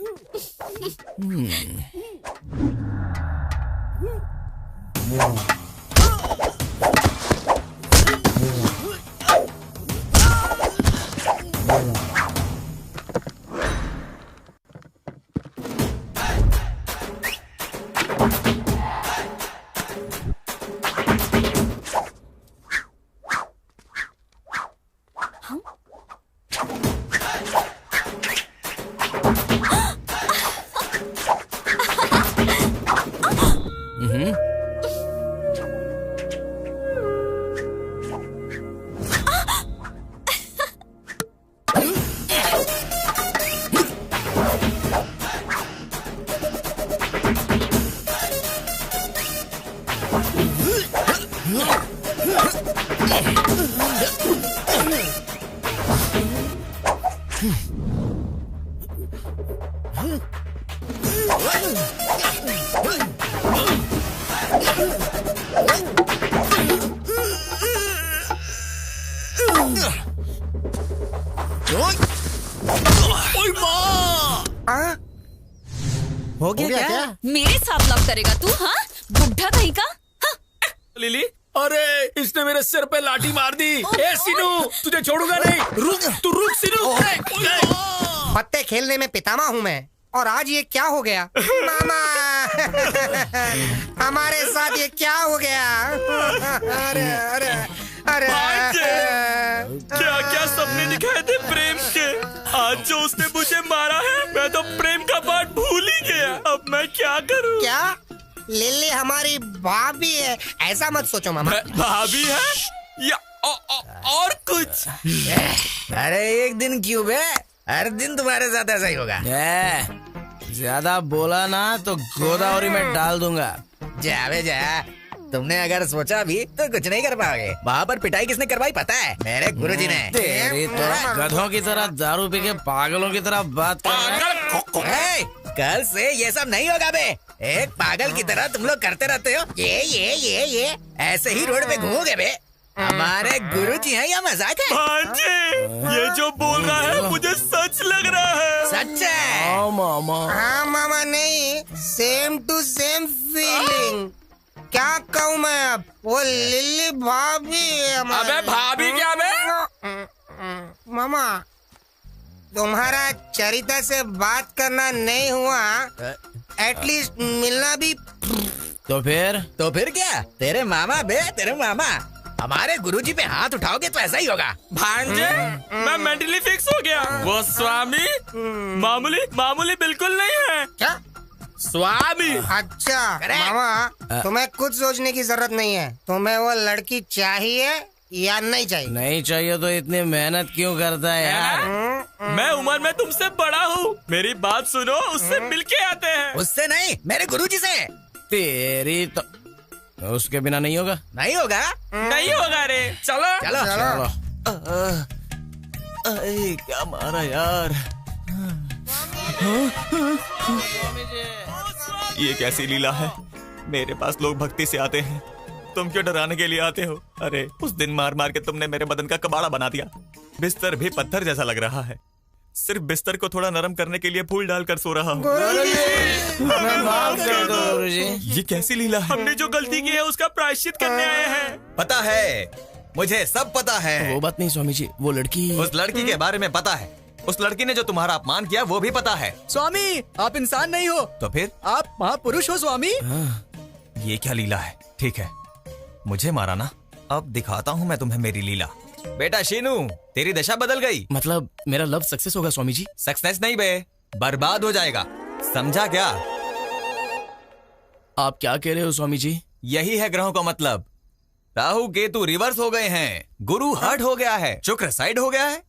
Speaker 7: हो गया क्या?
Speaker 2: मेरे साथ लव करेगा तू? हाँ, बुढ़ा कहीं का।
Speaker 10: लिली, अरे इसने मेरे सिर पे लाठी मार दी। ए सीनू, तुझे छोड़ूंगा नहीं। रुक, तू रुक सीनू।
Speaker 12: पत्ते खेलने में पितामह हूँ मैं, और आज ये क्या हो गया? मामा हमारे साथ ये क्या हो गया? अरे अरे अरे
Speaker 5: क्या क्या सपने दिखाए थे प्रेम के। आज जो उसने मुझे मारा है, मैं तो प्रेम का पाठ भूल ही गया। अब मैं क्या करूं?
Speaker 12: क्या लिली हमारी भाभी है? ऐसा मत सोचो मामा।
Speaker 5: भाभी है या और कुछ?
Speaker 7: अरे एक दिन क्यों बे, हर दिन तुम्हारे साथ ऐसा ही होगा। ज्यादा बोला ना तो गोदावरी में डाल दूंगा। जा बे जा, तुमने अगर सोचा भी तो कुछ नहीं कर पाओगे। वहाँ पर पिटाई किसने करवाई पता है? मेरे गुरुजी ने। तेरी तो गधों की तरह दारू पी के पागलों की तरह बात कर रहे। कल से ये सब नहीं होगा बे। एक पागल की तरह तुम लोग करते रहते हो ये ऐसे ही रोड पे घूमोगे बे। हमारे गुरुजी हैं या मजाक है?
Speaker 5: भांजे, ये जो बोल रहा है मुझे सच लग रहा है।
Speaker 7: सच है?
Speaker 12: मामा। हाँ मामा, नहीं, सेम टू सेम फीलिंग। क्या कहूँ मैं अब? वो लिली भाभी है।
Speaker 5: अबे भाभी क्या बे?
Speaker 12: मामा, तुम्हारा चरिता से बात करना नहीं हुआ, एटलीस्ट मिलना भी।
Speaker 7: तो फिर क्या? तेरे मामा बे, तेरे मामा। हमारे गुरुजी पे हाथ उठाओगे तो ऐसा ही होगा।
Speaker 5: भांजे, मैं मेंटली फिक्स हो गया। वो स्वामी मामूली बिल्कुल नहीं है।
Speaker 12: क्या
Speaker 5: स्वामी?
Speaker 12: अच्छा मामा, तुम्हें कुछ सोचने की जरूरत नहीं है। तुम्हें वो लड़की चाहिए या नहीं चाहिए?
Speaker 7: नहीं चाहिए तो इतनी मेहनत क्यों करता है यार?
Speaker 5: मैं उम्र में तुमसे बड़ा हूँ, मेरी बात सुनो। उससे मिलके आते हैं।
Speaker 7: उससे नहीं, मेरे गुरुजी से। तेरी तो उसके बिना नहीं होगा। नहीं होगा रे। चलो चलो चलो। क्या मारा यार?
Speaker 15: ये कैसी लीला है? मेरे पास लोग भक्ति से आते हैं, तुम क्यों डराने के लिए आते हो? अरे उस दिन मार मार के तुमने मेरे बदन का कबाड़ा बना दिया। बिस्तर भी पत्थर जैसा लग रहा है। सिर्फ बिस्तर को थोड़ा नरम करने के लिए फूल डालकर सो रहा हूँ। ये कैसी लीला है?
Speaker 5: हमने जो गलती की है उसका प्रायश्चित करने आए हैं।
Speaker 13: पता है, मुझे सब पता है।
Speaker 9: वो बात नहीं स्वामी जी, वो लड़की।
Speaker 13: उस लड़की के बारे में पता है। उस लड़की ने जो तुम्हारा अपमान किया वो भी पता है।
Speaker 8: स्वामी, आप इंसान नहीं हो
Speaker 13: तो फिर?
Speaker 8: आप महापुरुष हो स्वामी।
Speaker 13: ये क्या लीला है? ठीक है, मुझे मारा ना, अब दिखाता हूँ मैं तुम्हें मेरी लीला। बेटा शीनू, तेरी दशा बदल गई।
Speaker 9: मतलब मेरा लव सक्सेस होगा स्वामी जी?
Speaker 13: सक्सेस नहीं बे, बर्बाद हो जाएगा। समझा क्या?
Speaker 9: आप क्या कह रहे हो स्वामी जी?
Speaker 13: यही है ग्रहों का मतलब। राहु केतु रिवर्स हो गए हैं, गुरु हर्ट हो गया है, शुक्र साइड हो गया है,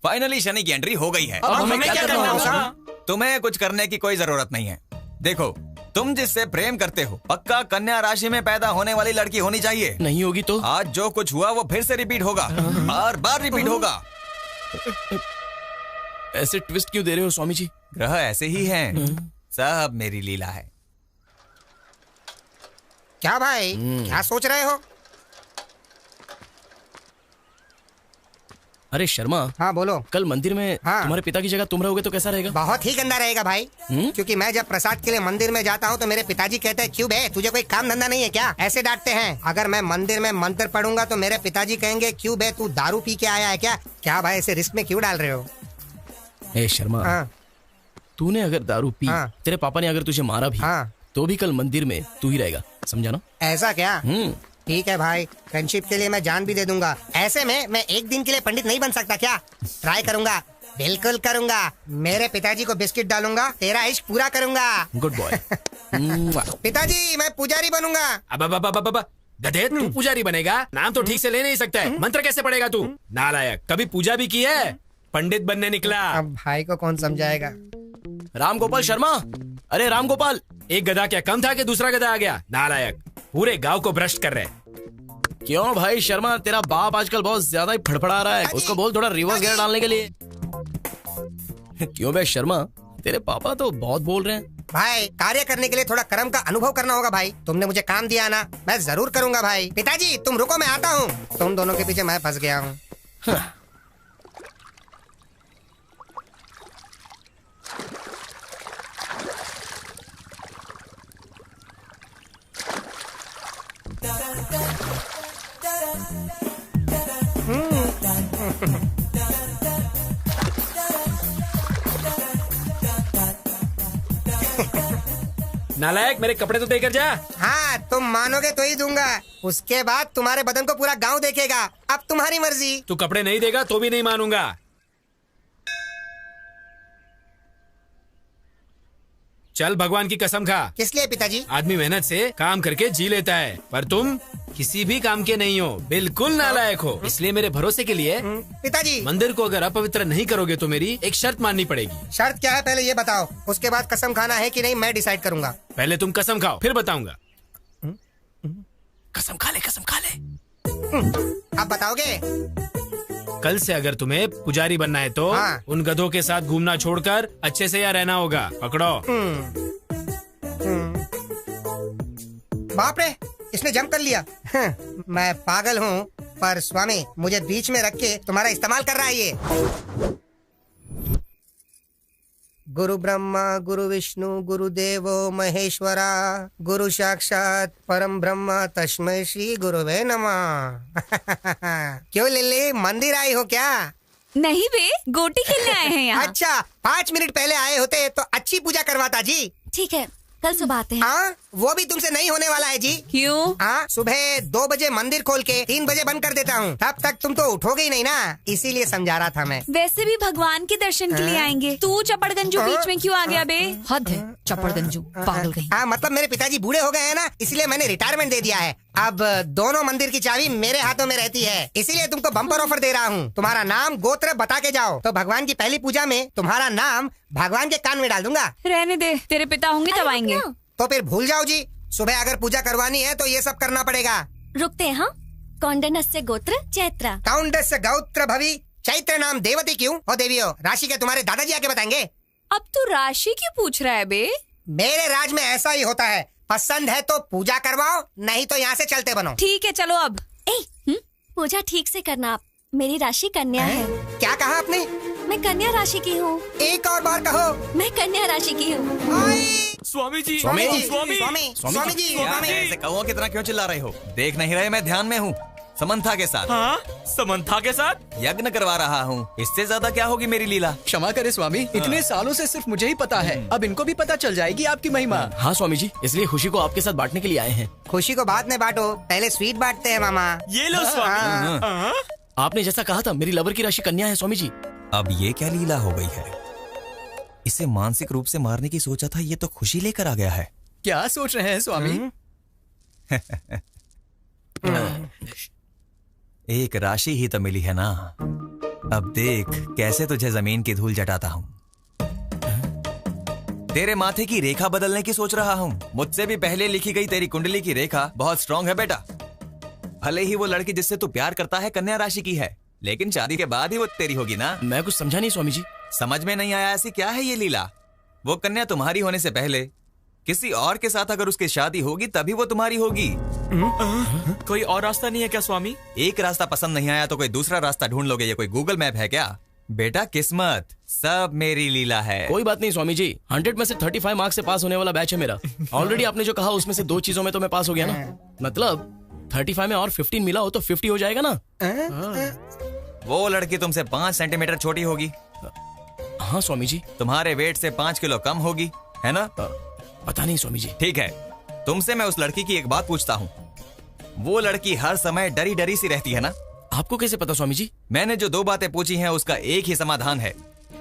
Speaker 13: फाइनली शनि की एंट्री हो गई है।
Speaker 9: अब हमें क्या करना होगा?
Speaker 13: तुम्हें कुछ करने की कोई जरूरत नहीं है। देखो, तुम जिससे प्रेम करते हो पक्का कन्या राशि में पैदा होने वाली लड़की होनी चाहिए।
Speaker 9: नहीं होगी तो?
Speaker 13: आज जो कुछ हुआ वो फिर से रिपीट होगा, बार बार रिपीट होगा।
Speaker 9: ऐसे ट्विस्ट क्यों दे रहे हो स्वामी जी?
Speaker 13: ग्रह ऐसे ही हैं, सब मेरी लीला है।
Speaker 12: क्या भाई, क्या सोच रहे हो?
Speaker 9: अरे शर्मा।
Speaker 12: हाँ बोलो।
Speaker 9: कल मंदिर में तुम्हारे पिता की जगह तुम रहोगे तो कैसा रहेगा?
Speaker 12: बहुत ही गंदा रहेगा भाई। क्योंकि मैं जब प्रसाद के लिए मंदिर में जाता हूँ तो मेरे पिताजी कहते हैं, क्यों बे, तुझे कोई काम धंधा नहीं है क्या? ऐसे डांटते हैं। अगर मैं मंदिर में मंत्र पढ़ूंगा तो मेरे पिताजी कहेंगे, क्यों बे, तू दारू पी के आया है क्या? क्या भाई, ऐसे रिस्क में क्यों डाल रहे हो?
Speaker 9: ए शर्मा, तूने अगर दारू पी, तेरे पापा ने अगर तुझे मारा भी, तो भी कल मंदिर में तू ही रहेगा, समझा ना?
Speaker 12: ऐसा क्या? ठीक है भाई, फ्रेंडशिप के लिए मैं जान भी दे दूंगा। ऐसे में मैं एक दिन के लिए पंडित नहीं बन सकता क्या? ट्राई करूंगा, बिल्कुल करूंगा। मेरे पिताजी को बिस्किट डालूंगा, तेरा इश्क पूरा करूंगा।
Speaker 9: Good boy.
Speaker 12: पिताजी, मैं पुजारी बनूंगा।
Speaker 10: अब गधे, तू पुजारी बनेगा? नाम तो ठीक से ले नहीं सकता है, मंत्र कैसे पढ़ेगा तू? नालायक, कभी पूजा भी की है? पंडित बनने निकला।
Speaker 12: अब भाई को कौन समझाएगा?
Speaker 9: रामगोपाल शर्मा, अरे रामगोपाल,
Speaker 10: एक गधा क्या कम था कि दूसरा गधा आ गया? नालायक, पूरे गांव को भ्रष्ट कर रहे।
Speaker 9: क्यों भाई शर्मा, तेरा बाप आजकल बहुत ज्यादा ही फड़फड़ा रहा है, उसको बोल थोड़ा रिवर्स गियर डालने के लिए। क्यों बे शर्मा, तेरे पापा तो बहुत बोल रहे हैं।
Speaker 12: भाई कार्य करने के लिए थोड़ा कर्म का अनुभव करना होगा भाई। तुमने मुझे काम दिया ना, मैं जरूर करूंगा भाई। पिताजी तुम रुको, मैं आता हूँ। तुम दोनों के पीछे मैं फंस गया हूँ।
Speaker 10: नालायक, मेरे कपड़े तो देकर जा।
Speaker 12: हाँ तुम मानोगे तो ही दूंगा, उसके बाद तुम्हारे बदन को पूरा गांव देखेगा। अब तुम्हारी मर्जी।
Speaker 10: तू कपड़े नहीं देगा तो भी नहीं मानूंगा। चल भगवान की कसम खा।
Speaker 12: किस लिए पिताजी?
Speaker 10: आदमी मेहनत से काम करके जी लेता है, पर तुम किसी भी काम के नहीं हो, बिल्कुल नालायक हो। इसलिए मेरे भरोसे के लिए
Speaker 12: पिताजी
Speaker 10: मंदिर को अगर अपवित्र नहीं करोगे तो मेरी एक शर्त माननी पड़ेगी।
Speaker 12: शर्त क्या है पहले ये बताओ, उसके बाद कसम खाना है कि नहीं मैं डिसाइड करूंगा।
Speaker 10: पहले तुम कसम खाओ फिर बताऊंगा।
Speaker 9: कसम खा ले, कसम खा ले।
Speaker 12: अब बताओगे?
Speaker 10: कल से अगर तुम्हें पुजारी बनना है तो उन गधों के साथ घूमना छोड़कर अच्छे से यहाँ रहना होगा। पकड़ो।
Speaker 12: बाप रे, इसने जंप कर लिया। मैं पागल हूँ, पर स्वामी मुझे बीच में रख के तुम्हारा इस्तेमाल कर रहा है ये। गुरु ब्रह्मा गुरु विष्णु गुरुदेवो महेश्वरा गुरु साक्षात परम ब्रह्म तस्मै श्री गुरुवे नमः। क्यों लिल्ली, मंदिर आई हो क्या?
Speaker 2: नहीं बे, गोटी खेलने आए हैं यहाँ।
Speaker 12: अच्छा, 5 मिनट पहले आए होते तो अच्छी पूजा करवाता जी।
Speaker 3: ठीक है, कल सुबह आते हैं।
Speaker 12: हाँ, वो भी तुमसे नहीं होने वाला है जी।
Speaker 2: क्यों?
Speaker 12: हाँ, सुबह 2 बजे मंदिर खोल के 3 बजे बंद कर देता हूँ। तब तक तुम तो उठोगे ही नहीं ना, इसीलिए समझा रहा था मैं।
Speaker 2: वैसे भी भगवान के दर्शन के लिए आएंगे, तू चपड़गंजू बीच में क्यों आ गया बे? हद है, चपड़गंजू पागल कहीं।
Speaker 12: हाँ, मतलब मेरे पिताजी बूढ़े हो गए हैं ना, इसलिए मैंने रिटायरमेंट दे दिया है। अब दोनों मंदिर की चाबी मेरे हाथों में रहती है, इसीलिए तुमको बम्पर ऑफर दे रहा हूँ। तुम्हारा नाम गोत्र बता के जाओ तो भगवान की पहली पूजा में तुम्हारा नाम भगवान के कान में डाल दूंगा।
Speaker 2: रहने दे, तेरे पिता होंगे तब आएंगे।
Speaker 12: तो फिर भूल जाओ जी, सुबह अगर पूजा करवानी है तो ये सब करना पड़ेगा।
Speaker 3: रुकते हैं। हाँ, कौंडन्यस्य गोत्र चैत्र।
Speaker 12: कौंडन्यस्य गोत्र भवि चैत्र नाम देवती क्यों? ओ देवियों, राशि के तुम्हारे दादाजी आके बताएंगे।
Speaker 2: अब तू राशि क्यों पूछ रहा है बे?
Speaker 12: मेरे राज में ऐसा ही होता है, पसंद है तो पूजा करवाओ, नहीं तो यहाँ से चलते बनो।
Speaker 2: ठीक है चलो अब।
Speaker 3: पूजा ठीक से करना। मेरी राशि कन्या है।
Speaker 12: क्या कहा आपने?
Speaker 3: मैं कन्या राशि की हूँ।
Speaker 12: एक और बार कहो।
Speaker 3: मैं कन्या राशि की हूँ।
Speaker 5: स्वामी जी,
Speaker 12: स्वामी जी,
Speaker 5: स्वामी,
Speaker 12: स्वामी जी,
Speaker 13: ऐसे कौओं की तरह क्यों चिल्ला रहे हो? देख नहीं रहे मैं ध्यान में हूँ, समंथा के साथ।
Speaker 5: हाँ, समंथा के साथ
Speaker 13: यज्ञ करवा रहा हूँ। इससे ज्यादा क्या होगी मेरी लीला?
Speaker 8: क्षमा करे स्वामी, इतने सालों से सिर्फ मुझे ही पता है, अब इनको भी पता चल जाएगी आपकी महिमा।
Speaker 9: हाँ स्वामी जी, इसलिए खुशी को आपके साथ बांटने के लिए आए हैं।
Speaker 12: खुशी को बाद में बांटो, पहले स्वीट बांटते हैं मामा।
Speaker 5: ये लो स्वामी।
Speaker 9: आपने जैसा कहा था, मेरी लवर की राशि कन्या है स्वामी जी।
Speaker 13: अब ये क्या लीला हो गई है? इसे मानसिक रूप से मारने की सोचा था, ये तो खुशी लेकर आ गया है।
Speaker 8: क्या सोच रहे हैं स्वामी?
Speaker 13: एक राशि ही तो मिली है ना, अब देख कैसे तुझे जमीन की धूल जटाता हूँ। तेरे माथे की रेखा बदलने की सोच रहा हूँ। मुझसे भी पहले लिखी गई तेरी कुंडली की रेखा बहुत स्ट्रांग है बेटा। भले ही वो लड़की जिससे तू प्यार करता है कन्या राशि की है, लेकिन शादी के बाद ही वो तेरी होगी ना।
Speaker 9: मैं कुछ समझा नहीं स्वामी जी।
Speaker 13: समझ में नहीं आया? ऐसी क्या है ये लीला? वो कन्या तुम्हारी होने से पहले किसी और के साथ अगर उसकी शादी होगी तभी वो तुम्हारी होगी।
Speaker 5: कोई और रास्ता नहीं है क्या स्वामी?
Speaker 13: एक रास्ता पसंद नहीं आया तो कोई दूसरा रास्ता ढूंढ लोगे, ये कोई गूगल मैप है क्या? बेटा किस्मत, सब मेरी लीला है।
Speaker 9: कोई बात नहीं स्वामी जी, 100 में से 35 मार्क्स से पास होने वाला बैच है मेरा। ऑलरेडी आपने जो कहा उसमें से 2 चीजों में तो मैं पास हो गया ना। मतलब 35 में और 15 मिला हो तो 50 हो जाएगा ना।
Speaker 13: वो लड़की तुमसे 5 सेंटीमीटर छोटी होगी।
Speaker 9: हाँ स्वामी जी।
Speaker 13: तुम्हारे वेट से 5 किलो कम होगी, है ना?
Speaker 9: पता नहीं स्वामी जी।
Speaker 13: ठीक है, तुमसे मैं उस लड़की की एक बात पूछता हूँ। वो लड़की हर समय डरी डरी सी रहती है ना?
Speaker 9: आपको कैसे पता स्वामी जी?
Speaker 13: मैंने जो 2 बातें पूछी हैं उसका एक ही समाधान है,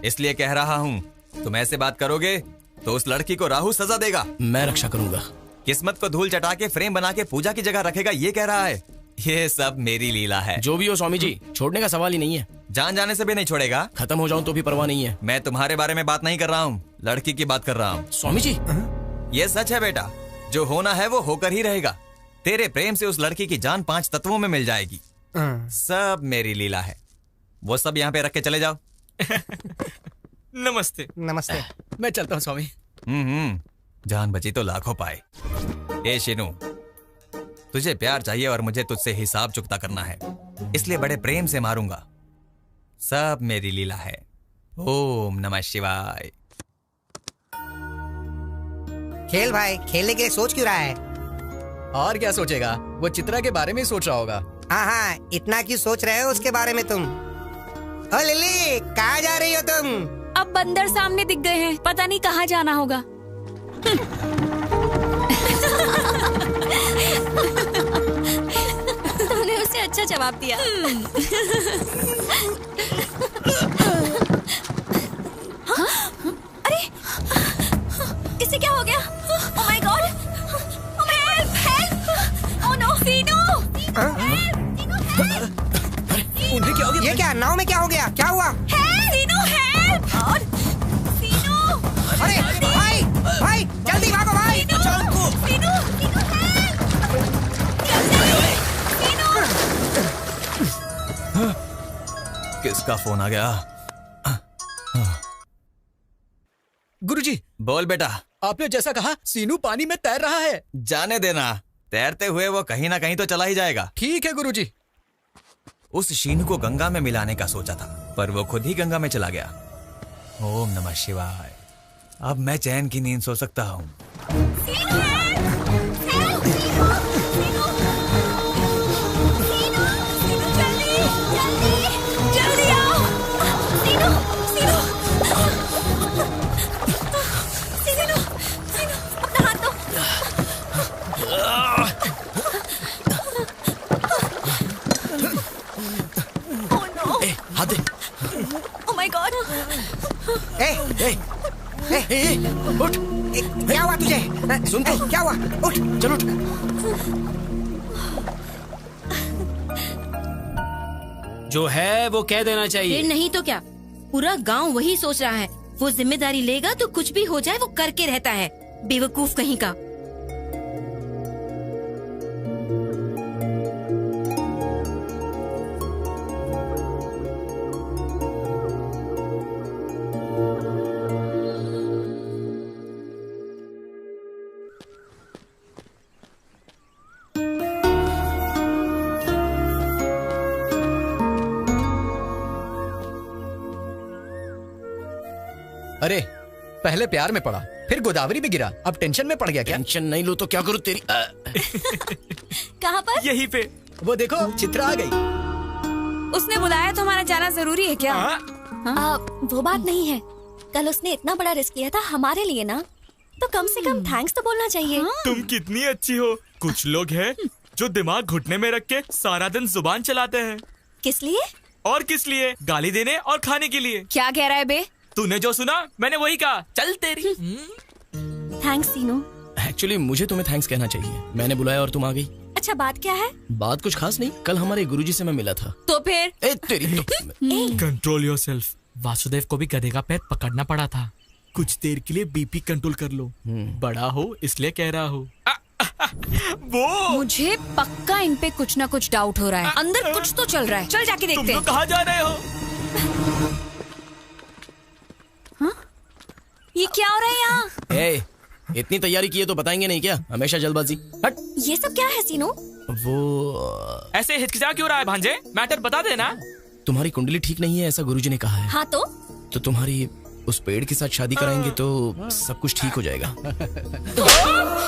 Speaker 13: इसलिए कह रहा हूँ तुम ऐसे बात करोगे तो उस लड़की को राहु सजा देगा।
Speaker 9: मैं रक्षा करूंगा।
Speaker 13: किस्मत को धूल चटा के फ्रेम बना के पूजा की जगह रखेगा, ये कह रहा है। ये सब मेरी लीला है।
Speaker 9: जो भी हो स्वामी जी, छोड़ने का सवाल ही नहीं है।
Speaker 13: जान जाने से भी नहीं छोड़ेगा?
Speaker 9: खत्म हो जाऊं तो भी परवाह नहीं है।
Speaker 13: मैं तुम्हारे बारे में बात नहीं कर रहा हूँ, लड़की की बात कर रहा हूँ।
Speaker 9: स्वामी जी
Speaker 13: ये सच है बेटा, जो होना है वो होकर ही रहेगा। तेरे प्रेम से उस लड़की की जान 5 तत्वों में मिल जाएगी। सब मेरी लीला है। वो सब यहाँ पे रख के चले जाओ।
Speaker 5: नमस्ते।
Speaker 12: नमस्ते।
Speaker 8: मैं चलता हूँ स्वामी।
Speaker 13: जान बची तो लाखों पाए। ए शीनू, तुझे प्यार चाहिए और मुझे तुझसे हिसाब चुकता करना है, इसलिए बड़े प्रेम से मारूंगा। सब मेरी लीला है। ओम नमः शिवाय।
Speaker 12: खेल भाई, खेलने के लिए सोच क्यों रहा है?
Speaker 8: और क्या सोचेगा, वो चित्रा के बारे में ही सोच रहा होगा।
Speaker 12: हाँ, इतना क्यों सोच रहे हो उसके बारे में तुम? ओ लिली, कहाँ जा रही हो तुम?
Speaker 2: अब बंदर सामने दिख गए हैं, पता नहीं कहाँ जाना होगा।
Speaker 14: तूने उसे अच्छा जवाब दिया।
Speaker 3: हाँ? अरे इसे क्या हो गया? Oh my God! Oh my God! Help! Oh no!
Speaker 2: सीनू!
Speaker 8: उन्हें क्या हो गया?
Speaker 12: ये क्या, नाव में क्या हो गया? क्या हुआ?
Speaker 2: सीनू हेल्प!
Speaker 12: सीनू! अरे भाई, भाई जल्दी भागो भाई!
Speaker 2: सीनू! सीनू!
Speaker 13: किसका फोन आ गया?
Speaker 8: गुरुजी।
Speaker 13: बोल बेटा।
Speaker 8: आपने जैसा कहा सीनू पानी में तैर रहा है।
Speaker 13: जाने देना, तैरते हुए वो कहीं ना कहीं तो चला ही जाएगा।
Speaker 8: ठीक है गुरुजी।
Speaker 13: उस शीनू को गंगा में मिलाने का सोचा था, पर वो खुद ही गंगा में चला गया। ओम नमः शिवाय। अब मैं चैन की नींद सो सकता हूँ।
Speaker 3: Oh my God!
Speaker 12: उठ! क्या हुआ तुझे? सुन तो, क्या हुआ? उठ! चल उठ!
Speaker 10: जो है वो कह देना चाहिए।
Speaker 14: फिर नहीं तो क्या, पूरा गांव वही सोच रहा है। वो जिम्मेदारी लेगा तो कुछ भी हो जाए वो करके रहता है, बेवकूफ कहीं का।
Speaker 8: अरे पहले प्यार में पड़ा, फिर गोदावरी में गिरा, अब टेंशन में पड़ गया क्या?
Speaker 9: टेंशन नहीं लो तो क्या करूं तेरी।
Speaker 3: कहाँ पर?
Speaker 5: यहीं पे।
Speaker 8: वो देखो चित्रा आ गई।
Speaker 2: उसने बुलाया तो हमारा जाना जरूरी है क्या?
Speaker 3: वो बात नहीं है, कल उसने इतना बड़ा रिस्क लिया था हमारे लिए ना, तो कम से कम थैंक्स तो बोलना चाहिए।
Speaker 5: तुम कितनी अच्छी हो। कुछ लोग हैं जो दिमाग घुटने में रख के सारा दिन जुबान चलाते हैं।
Speaker 3: किस लिए?
Speaker 5: और किस लिए? गाली देने और खाने के लिए।
Speaker 2: क्या कह रहा है बे?
Speaker 5: तूने जो सुना मैंने वही कहा। चल तेरी।
Speaker 3: थैंक्स सीनू।
Speaker 9: एक्चुअली मुझे तुम्हें थैंक्स कहना चाहिए, मैंने बुलाया और तुम आ गई।
Speaker 3: अच्छा बात क्या है?
Speaker 9: बात कुछ खास नहीं, कल हमारे गुरुजी से मैं मिला था।
Speaker 2: तो फिर?
Speaker 9: तेरी तो।
Speaker 5: Control yourself. वासुदेव को भी गधे का पैर पकड़ना पड़ा था। कुछ देर के लिए बीपी कंट्रोल कर लो। बड़ा हो इसलिए कह रहा हो। वो
Speaker 2: मुझे पक्का इन पे कुछ ना कुछ डाउट हो रहा है। अंदर कुछ तो चल रहा है। चल जाके देखते हैं।
Speaker 5: तुम कहाँ जा रहे हो?
Speaker 2: ये क्या हो रहा है यहाँ?
Speaker 9: इतनी तैयारी की है तो बताएंगे नहीं क्या? हमेशा जल्दबाजी। हट।
Speaker 3: ये सब क्या है सीनू?
Speaker 9: वो
Speaker 5: ऐसे हिचकिचा क्यों रहा है भांजे? मैटर बता देना।
Speaker 9: तुम्हारी कुंडली ठीक नहीं है ऐसा गुरुजी ने कहा है।
Speaker 3: हाँ
Speaker 9: तो तुम्हारी उस पेड़ के साथ शादी कराएंगे तो सब कुछ ठीक हो जाएगा।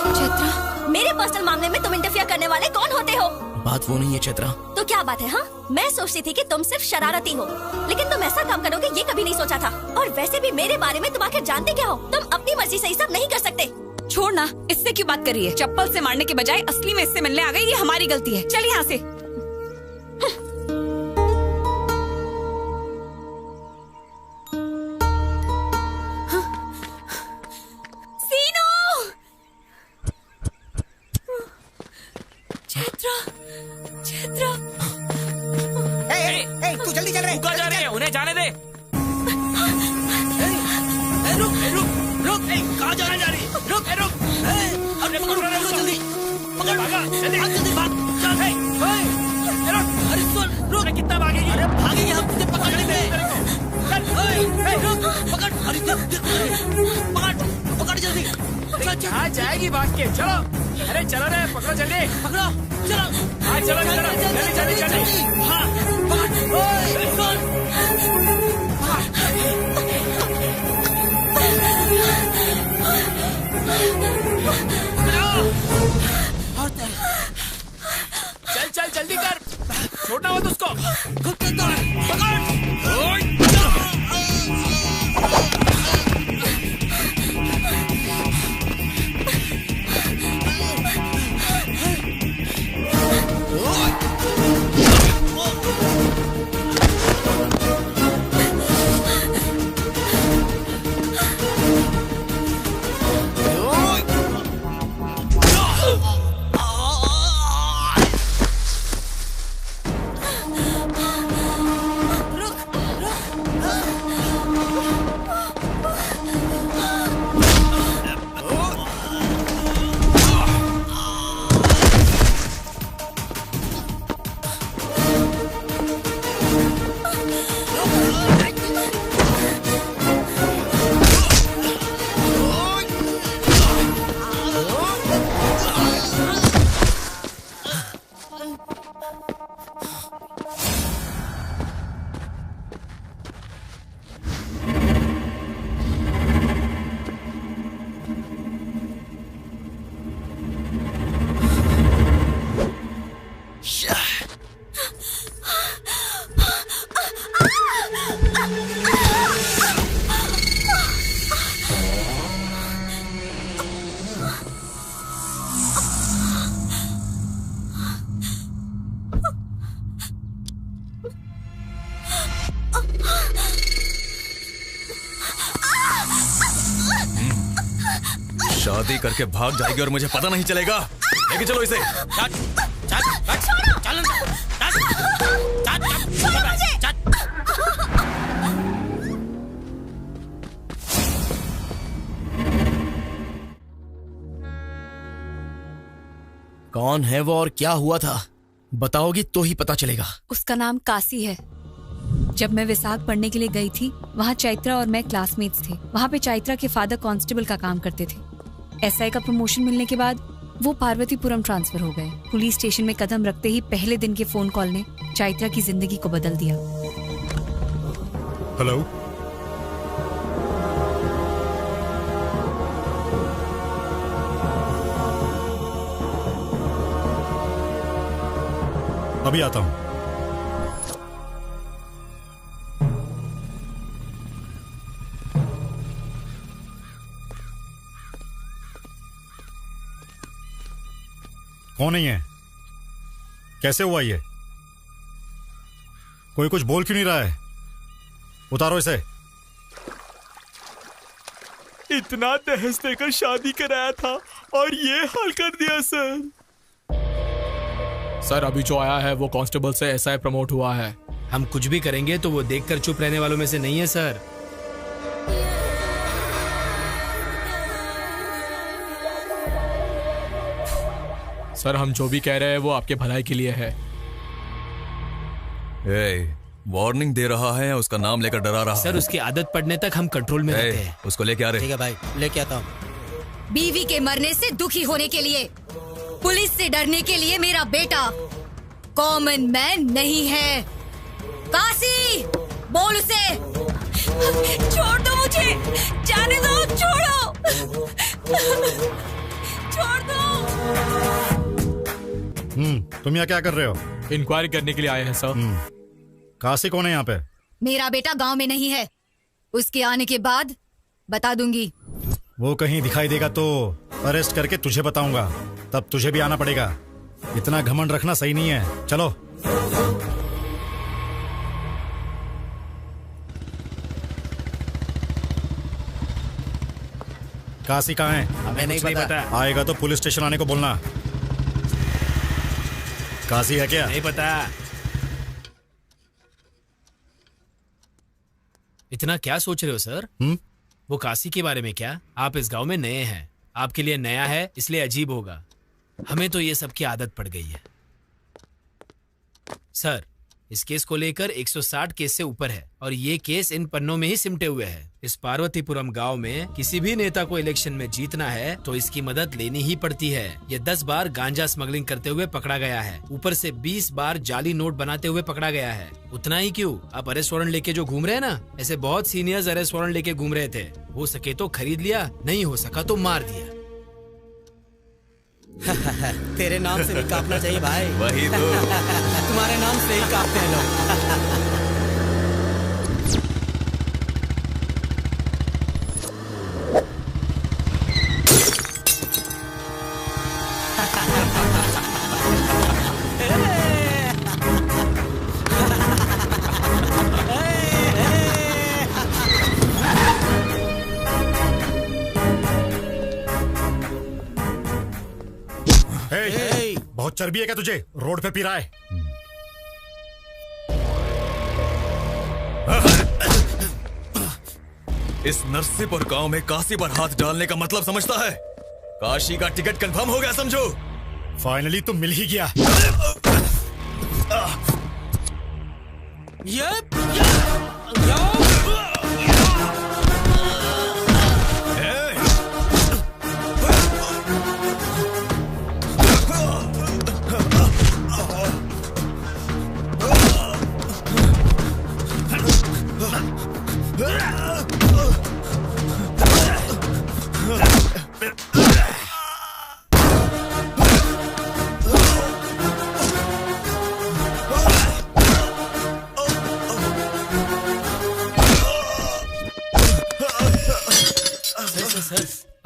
Speaker 3: चैत्रा, मेरे पर्सनल मामले में तुम इंटरफियर करने वाले कौन होते हो?
Speaker 9: बात वो नहीं है चैत्रा।
Speaker 3: तो क्या बात है? हाँ, मैं सोचती थी कि तुम सिर्फ शरारती हो, लेकिन तुम ऐसा काम करोगे ये कभी नहीं सोचा था। और वैसे भी मेरे बारे में तुम आखिर जानते क्या हो? तुम अपनी मर्जी से ये सब नहीं कर सकते।
Speaker 2: छोड़ ना, इससे क्यों बात करी है? चप्पल से मारने के बजाय असली में इससे मिलने आ गई, ये हमारी गलती है। चल यहाँ से।
Speaker 12: तू जल्दी चल रहे।
Speaker 5: जा रहे हैं, उन्हें जाने दे।
Speaker 9: रुक रुक रुक, कहाँ जा रही? रुक रुक, अरे पकड़ो जल्दी।
Speaker 11: पकड़ जल्दी भाग चल अरे सुन रुक कितना भागेगी अरे भागेगी हम तुझे पकड़ लेंगे रुक पकड़ अरे पकड़ जल्दी
Speaker 10: हाँ जाएगी भाग के चलो अरे चलो रे पकड़ो जल्दी
Speaker 11: पकड़ो चलो
Speaker 10: हाँ चलो चलो जल्दी जल्दी जल्दी
Speaker 11: हाँ पकड़
Speaker 10: चल चल जल्दी कर छोड़ना मत उसको
Speaker 15: शादी करके भाग जाएगी और मुझे पता नहीं चलेगा। लेके चलो इसे।
Speaker 9: कौन है वो और क्या हुआ था बताओगी तो ही पता चलेगा।
Speaker 2: उसका नाम काशी है। जब मैं विशाख पढ़ने के लिए गई थी वहाँ चैत्रा और मैं क्लासमेट्स थे। वहाँ पे चैत्रा के फादर कांस्टेबल का काम करते थे। एसआई का प्रमोशन मिलने के बाद वो पार्वतीपुरम ट्रांसफर हो गए। पुलिस स्टेशन में कदम रखते ही पहले दिन के फोन कॉल ने चैत्रा की जिंदगी को बदल दिया।
Speaker 16: हेलो, अभी आता हूं। कौन नहीं है? कैसे हुआ ये? कोई कुछ बोल क्यों नहीं रहा है? उतारो इसे।
Speaker 15: इतना दहेज देकर शादी कराया था और ये हाल कर दिया सर।
Speaker 5: सर अभी जो आया है वो कांस्टेबल से एसआई प्रमोट हुआ है।
Speaker 10: हम कुछ भी करेंगे तो वो देखकर चुप रहने वालों में से नहीं है सर।
Speaker 5: सर हम जो भी कह रहे हैं वो आपके भलाई के लिए है।
Speaker 15: वार्निंग दे रहा है, उसका नाम लेकर डरा रहा
Speaker 10: सर उसकी आदत पड़ने तक हम कंट्रोल में रहते हैं।
Speaker 15: उसको लेके आ रहे।
Speaker 11: ठीक है भाई, लेके आता हूँ।
Speaker 14: बीवी के मरने से दुखी होने के लिए, पुलिस से डरने के लिए मेरा बेटा कॉमन मैन नहीं है। काशी, बोल उसे।
Speaker 2: छोड़ दो मुझे, जाने दो, छोड़ो, छोड़ दो।
Speaker 16: तुम यहाँ क्या कर रहे हो?
Speaker 5: इंक्वायरी करने के लिए आए हैं सर।
Speaker 16: काशी कौन है यहाँ पे?
Speaker 14: मेरा बेटा गांव में नहीं है, उसके आने के बाद बता दूंगी।
Speaker 16: वो कहीं दिखाई देगा तो अरेस्ट करके तुझे बताऊंगा, तब तुझे भी आना पड़ेगा। इतना घमंड रखना सही नहीं है। चलो। काशी कहाँ है?
Speaker 11: हमें नहीं पता।
Speaker 16: आएगा तो पुलिस स्टेशन आने को बोलना। काशी है क्या?
Speaker 10: नहीं पता। इतना क्या सोच रहे हो सर? वो काशी के बारे में क्या? आप इस गांव में नए हैं, आपके लिए नया है इसलिए अजीब होगा। हमें तो ये सब की आदत पड़ गई है। सर, इस केस को लेकर 160 केस से ऊपर है और ये केस इन पन्नों में ही सिमटे हुए है। इस पार्वतीपुरम गांव में किसी भी नेता को इलेक्शन में जीतना है तो इसकी मदद लेनी ही पड़ती है। ये 10 बार गांजा स्मगलिंग करते हुए पकड़ा गया है, ऊपर से 20 बार जाली नोट बनाते हुए पकड़ा गया है। उतना ही क्यों, आप अरेस्ट वारंट लेके जो घूम रहे हैं ना, ऐसे बहुत सीनियर्स अरेस्ट वारंट लेके घूम रहे थे। हो सके तो खरीद लिया, नहीं हो सका तो मार दिया।
Speaker 11: तेरे नाम से भी कांपना चाहिए भाई।
Speaker 15: वही तो।
Speaker 11: तुम्हारे नाम से ही कांपते हैं लोग।
Speaker 16: बहुत चर्बी है क्या तुझे? रोड पे पी रहा है।
Speaker 15: इस नरसिंहपुर गांव में काशी पर हाथ डालने का मतलब समझता है? काशी का टिकट कंफर्म हो गया समझो।
Speaker 16: फाइनली तो मिल ही गया।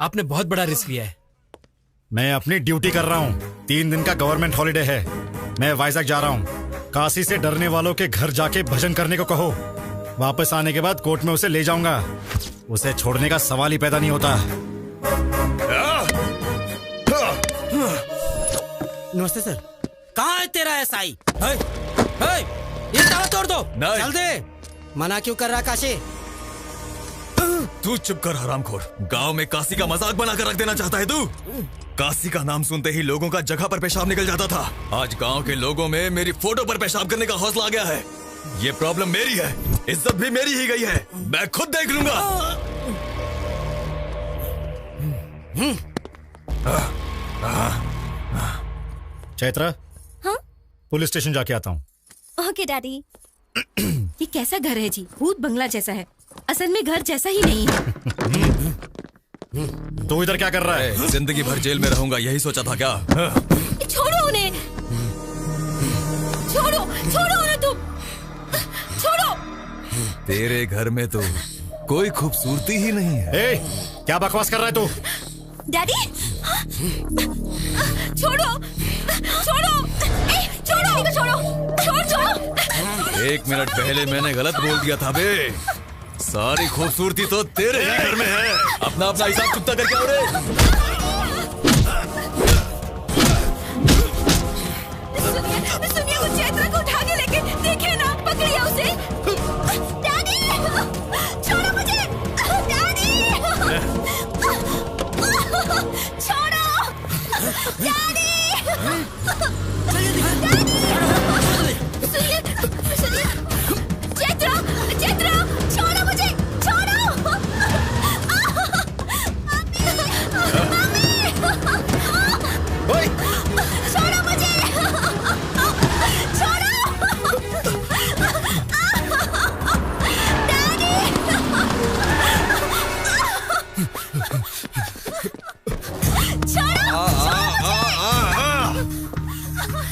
Speaker 10: आपने बहुत बड़ा रिस्क लिया है।
Speaker 16: मैं अपनी ड्यूटी कर रहा हूँ। 3 दिन का गवर्नमेंट हॉलिडे है। मैं वाइजैक जा रहा हूँ। काशी से डरने वालों के घर जाके भजन करने को कहो। वापस आने के बाद कोर्ट में उसे ले जाऊंगा। उसे छोड़ने का सवाल ही पैदा नहीं होता।
Speaker 11: नमस्ते सर। कहाँ है तेरा एसआई? ये ताला तोड़ दो। चल दे। मना क्यों कर रहा काशी?
Speaker 15: तू चुप कर हरामखोर। गांव में काशी का मजाक बना कर रख देना चाहता है तू? काशी का नाम सुनते ही लोगों का जगह पर पेशाब निकल जाता था। आज गांव के लोगों में मेरी फोटो पर पेशाब करने का हौसला आ गया है। ये प्रॉब्लम मेरी है, इज्जत भी मेरी ही गई है। मैं खुद देख लूंगा।
Speaker 16: चैत्रा,
Speaker 3: हाँ?
Speaker 16: पुलिस स्टेशन जाके आता हूँ।
Speaker 14: Okay daddy. ये कैसा घर है जी? भूत बंगला जैसा है। असल में घर जैसा ही नहीं है।
Speaker 16: तू इधर क्या कर रहा है?
Speaker 15: जिंदगी भर जेल में रहूंगा यही सोचा था क्या?
Speaker 14: छोड़ो उन्हें। छोड़ो छोड़ो उन्हें तुम। छोड़ो।
Speaker 15: तेरे घर में तो कोई खूबसूरती ही नहीं है।
Speaker 16: क्या बकवास कर रहा है तू?
Speaker 14: डैडी छोड़ो छोड़ो छोड़ो छोड़ो छोड़ो।
Speaker 15: 1 मिनट पहले मैंने गलत बोल दिया था बे। सारी खूबसूरती तो तेरे ही घर में है। अपना अपना हिसाब चुकता करके आओ रे।
Speaker 14: सुनिए वो चैत्रा को उठा के लेके देखिए ना, पकड़िए उसे। डैडी छोड़ो मुझे। डैडी छोड़ो। डैडी सुनिए चैत्रा चैत्रा छोड़ो मुझे। छोड़ो छोड़ो मुझे।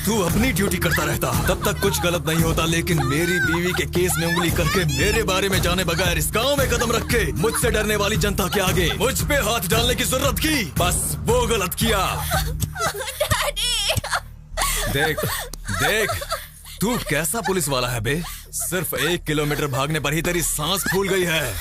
Speaker 15: तू अपनी ड्यूटी करता रहता तब तक कुछ गलत नहीं होता, लेकिन मेरी बीवी के केस में उंगली करके मेरे बारे में जाने बगैर इस गांव में कदम रखे मुझसे डरने वाली जनता के आगे मुझ पे हाथ डालने की जरूरत की, बस वो गलत किया। देख देख तू कैसा पुलिस वाला है बे। सिर्फ 1 किलोमीटर भागने पर ही तेरी सांस फूल गई है।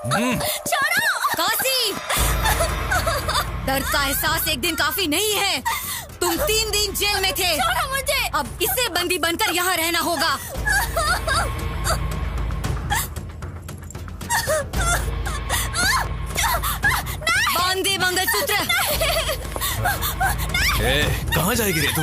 Speaker 2: काशी, दर्द का एहसास एक दिन काफी नहीं है। तुम 3 दिन जेल में थे, मुझे अब इससे बंदी बनकर यहाँ रहना होगा। बांध दे मंगलसूत्र।
Speaker 15: कहाँ जाएगी रे तू?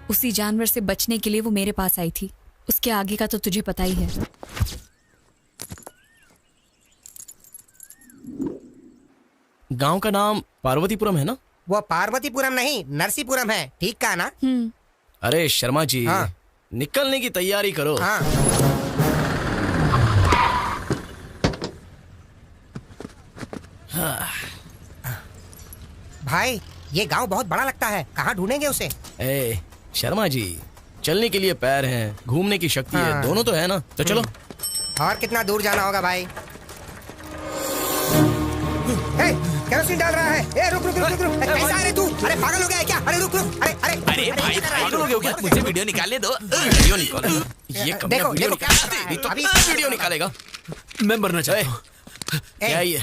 Speaker 2: उसी जानवर से बचने के लिए वो मेरे पास आई थी। उसके आगे का तो तुझे पता ही है।
Speaker 9: गांव का नाम पार्वतीपुरम है ना?
Speaker 12: वो पार्वतीपुरम नहीं, नरसीपुरम है। ठीक कहा ना?
Speaker 9: अरे शर्मा जी,
Speaker 12: हाँ।
Speaker 9: निकलने की तैयारी करो।
Speaker 12: हाँ। भाई, ये गांव बहुत बड़ा लगता है, कहाँ ढूंढेंगे उसे?
Speaker 9: ए शर्मा जी, चलने के लिए पैर हैं, घूमने की शक्ति है, दोनों तो है ना, तो चलो।
Speaker 12: और कितना दूर जाना होगा भाई? केरोसिन डाल रहा है। ए, रुक रुक रुक रुक रुक। कैसा है रे तू? अरे पागल हो गया है क्या? अरे रुक रुक। अरे अरे
Speaker 10: अरे भाई, पागल हो गए हो क्या? मुझे वीडियो निकालने दो। वीडियो निकालो।
Speaker 9: ये कब
Speaker 12: देखो
Speaker 9: वीडियो
Speaker 12: देखो
Speaker 9: निकालते?
Speaker 12: अभी
Speaker 9: वीडियो निकालेगा।
Speaker 10: मैं मरना चाहता हूँ।
Speaker 9: क्या ये?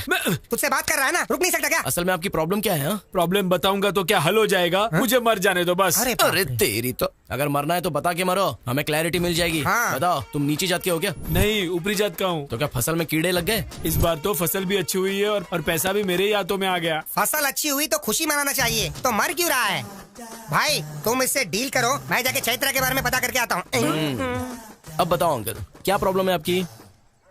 Speaker 12: तुझसे बात कर रहा है ना, रुक नहीं सकता क्या?
Speaker 9: असल में आपकी प्रॉब्लम क्या है?
Speaker 10: प्रॉब्लम बताऊंगा तो क्या हल हो जाएगा? मुझे मर जाने दो बस।
Speaker 9: अरे तेरी तो, अगर मरना है तो बता के मरो, हमें क्लैरिटी मिल जाएगी। बताओ, तुम नीची जात के हो क्या?
Speaker 10: नहीं, ऊपरी जात का हूँ।
Speaker 9: तो क्या फसल में कीड़े लग गए?
Speaker 10: इस बार तो फसल भी अच्छी हुई है और पैसा भी मेरे ही हाथों में आ गया।
Speaker 12: फसल अच्छी हुई तो खुशी मनाना चाहिए, तो मर क्यों रहा है? भाई तुम इससे डील करो, मैं जाके चैत्रा के बारे में पता करके आता हूँ।
Speaker 9: अब बताओ अंकल, क्या प्रॉब्लम है आपकी?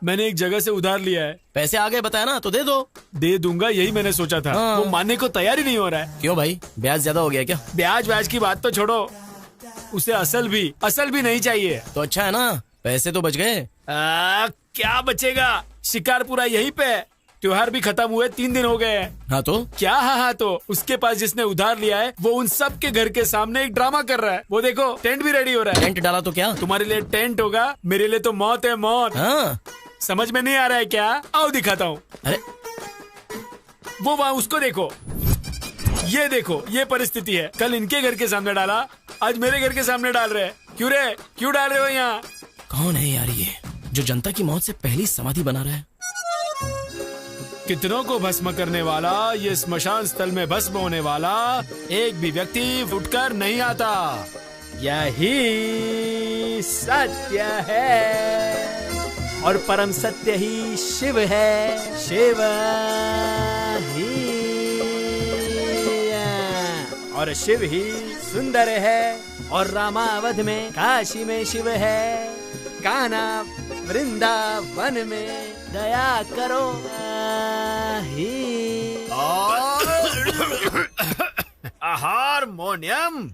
Speaker 10: मैंने एक जगह से उधार लिया है।
Speaker 9: पैसे आ गए बताया ना, तो दे दो।
Speaker 10: दे दूंगा, यही मैंने सोचा था। वो मानने को तैयार ही नहीं हो रहा है।
Speaker 9: क्यों भाई, ब्याज ज्यादा हो गया क्या?
Speaker 10: ब्याज की बात तो छोड़ो, उसे असल भी नहीं चाहिए।
Speaker 9: तो अच्छा है ना, पैसे तो बच गए।
Speaker 10: क्या बचेगा? शिकार पूरा यहीं पे। त्योहार भी खत्म हुए 3 दिन हो गए हैं।
Speaker 9: हाँ तो
Speaker 10: क्या? हाँ तो उसके पास जिसने उधार लिया है वो उन सब के घर के सामने एक ड्रामा कर रहा है। वो देखो, टेंट भी रेडी हो रहा है।
Speaker 9: टेंट डाला तो क्या?
Speaker 10: तुम्हारे लिए टेंट होगा, मेरे लिए तो मौत है, मौत।
Speaker 9: हाँ।
Speaker 10: समझ में नहीं आ रहा है क्या? आओ दिखाता हूँ।
Speaker 9: अरे
Speaker 10: वो वहाँ, उसको देखो, ये देखो, ये परिस्थिति है। कल इनके घर के सामने डाला, आज मेरे घर के सामने डाल रहे हैं। क्यों रे, क्यों डाल रहे हो यहाँ?
Speaker 9: कौन है यार ये, जो जनता की मौत से पहली समाधि बना रहा है?
Speaker 10: कितनों को भस्म करने वाला, ये स्मशान स्थल में भस्म होने वाला एक भी व्यक्ति उठकर नहीं आता। यही सत्य है और परम सत्य ही शिव है। शिव ही और शिव ही सुंदर है और रामावध में, काशी में शिव है, कान्हा वृंदावन में, दया करो हारमोनियम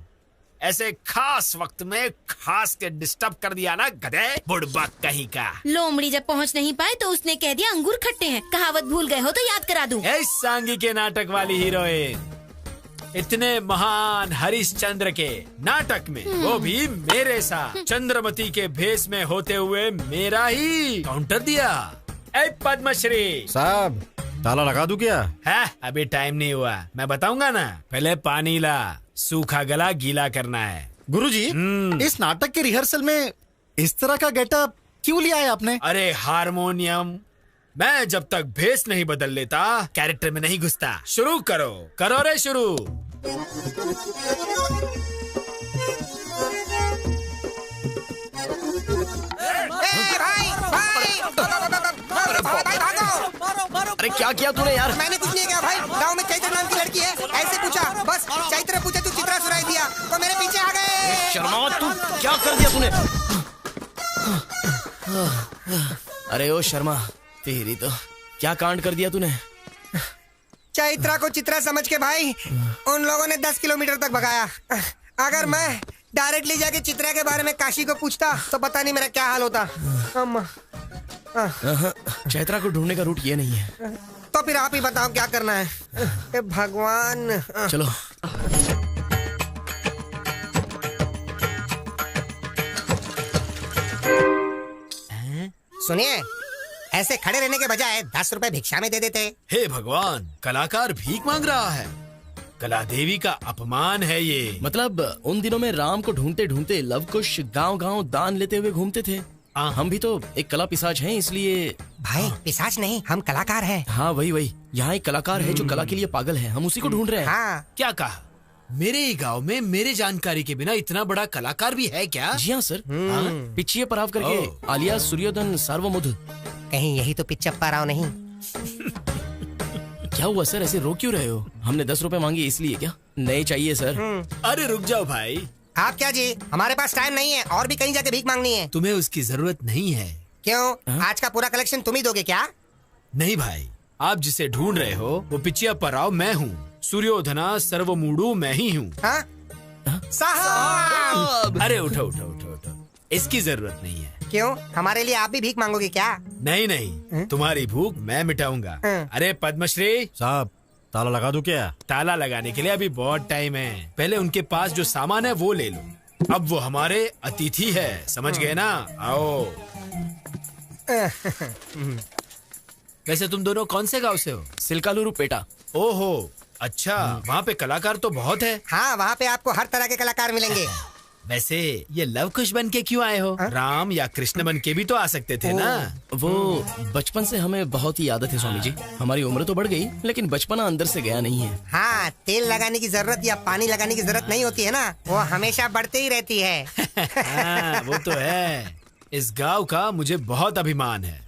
Speaker 10: ऐसे खास वक्त में खास के डिस्टर्ब कर दिया ना, गधे बुड़बक कहीं का।
Speaker 14: लोमड़ी जब पहुंच नहीं पाए तो उसने कह दिया अंगूर खट्टे हैं। कहावत भूल गए हो तो याद करा दूं।
Speaker 10: इस सांगी के नाटक वाली हीरोइन, इतने महान हरिश्चंद्र के नाटक में वो भी मेरे साथ चंद्रमती के भेष में होते हुए मेरा ही काउंटर दिया। ए पद्मश्री
Speaker 16: साहब, ताला लगा दूं क्या?
Speaker 10: है, अभी टाइम नहीं हुआ, मैं बताऊंगा ना। पहले पानी ला, सूखा गला गीला करना है।
Speaker 16: गुरुजी, इस नाटक के रिहर्सल में इस तरह का गेटअप क्यों लिया है आपने?
Speaker 10: अरे हारमोनियम, मैं जब तक भेष नहीं बदल लेता कैरेक्टर में नहीं घुसता। शुरू करो, करो रे शुरू।
Speaker 9: अरे क्या किया तूने यार?
Speaker 12: मैंने कुछ नहीं किया भाई, गांव में चैत्र नाम की लड़की है, ऐसे पूछा, बस चैत्र पूछे तू चित्रा सुनाई दिया तो मेरे पीछे आ गए।
Speaker 9: शर्मा, तू क्या कर दिया तूने? अरे ओ शर्मा, तेरी तो क्या कांड कर दिया तूने?
Speaker 12: चैत्रा को चित्रा समझ के भाई उन लोगों ने 10 किलोमीटर तक भगाया। अगर मैं डायरेक्टली जाके चित्रा के बारे में काशी को पूछता तो पता नहीं मेरा क्या हाल होता।
Speaker 9: चैत्रा को ढूंढने का रूट ये नहीं है।
Speaker 12: तो फिर आप ही बताओ क्या करना है। ए भगवान,
Speaker 9: चलो।
Speaker 12: सुनिए, ऐसे खड़े रहने के बजाय 10 रुपए भिक्षा में दे देते।
Speaker 10: हे भगवान, कलाकार भीख मांग रहा है। कला देवी का अपमान है ये।
Speaker 9: मतलब उन दिनों में राम को ढूंढते ढूंढते लव कुश गांव-गांव दान लेते हुए घूमते थे। हम भी तो एक कला पिशाच हैं, इसलिए।
Speaker 12: भाई पिशाच नहीं, हम कलाकार हैं।
Speaker 9: हाँ वही। यहाँ एक कलाकार है जो कला के लिए पागल है, हम उसी को ढूंढ रहे हैं।
Speaker 12: हाँ।
Speaker 10: क्या कहा? मेरे ही गांव में मेरे जानकारी के बिना इतना बड़ा कलाकार भी है क्या?
Speaker 9: जी हाँ सर। पिच्चिये पराव करके आलिया सूर्योधन सार्वमुध।
Speaker 12: कहीं यही तो पिच्चप्पा राव नहीं?
Speaker 9: क्या हुआ सर, ऐसे रो क्यों रहे हो? हमने 10 रुपए मांगे इसलिए क्या? नहीं चाहिए सर।
Speaker 10: अरे रुक जाओ भाई।
Speaker 12: आप क्या जी, हमारे पास टाइम नहीं है और भी कहीं जाके भीख मांगनी है।
Speaker 10: तुम्हें उसकी जरूरत नहीं है।
Speaker 12: क्यों? आज का पूरा कलेक्शन तुम ही दोगे क्या?
Speaker 10: नहीं भाई, आप जिसे ढूंढ रहे हो वो पिच्चियप्पा राव मैं हूँ। सूर्योधना सर्वमूढ़ू मैं ही हूँ।
Speaker 12: साहब!
Speaker 10: अरे उठो, इसकी जरूरत नहीं है।
Speaker 12: क्यों? हमारे लिए आप भी भीख मांगोगे क्या?
Speaker 10: नहीं, तुम्हारी भूख मैं मिटाऊंगा। अरे पद्मश्री
Speaker 16: साहब, ताला लगा दूं क्या?
Speaker 10: ताला लगाने के लिए अभी बहुत टाइम है। पहले उनके पास जो सामान है वो ले लो। अब वो हमारे अतिथि है, समझ गए ना? आओ। वैसे तुम दोनों कौन से गांव से हो?
Speaker 9: सिलकालुरु पेटा।
Speaker 10: ओहो, अच्छा। वहाँ पे कलाकार तो बहुत है।
Speaker 12: हाँ, वहाँ पे आपको हर तरह के कलाकार मिलेंगे।
Speaker 10: वैसे ये लव कुश बन के क्यों आए हो? राम या कृष्ण बन के भी तो आ सकते थे ना।
Speaker 9: वो बचपन से हमें बहुत ही आदत है स्वामी जी। हमारी उम्र तो बढ़ गई लेकिन बचपना अंदर से गया नहीं है।
Speaker 12: हाँ, तेल लगाने की जरूरत या पानी लगाने की जरूरत नहीं होती है ना, वो हमेशा बढ़ते ही रहती है।
Speaker 10: हाँ, वो तो है। इस गांव का मुझे बहुत अभिमान है।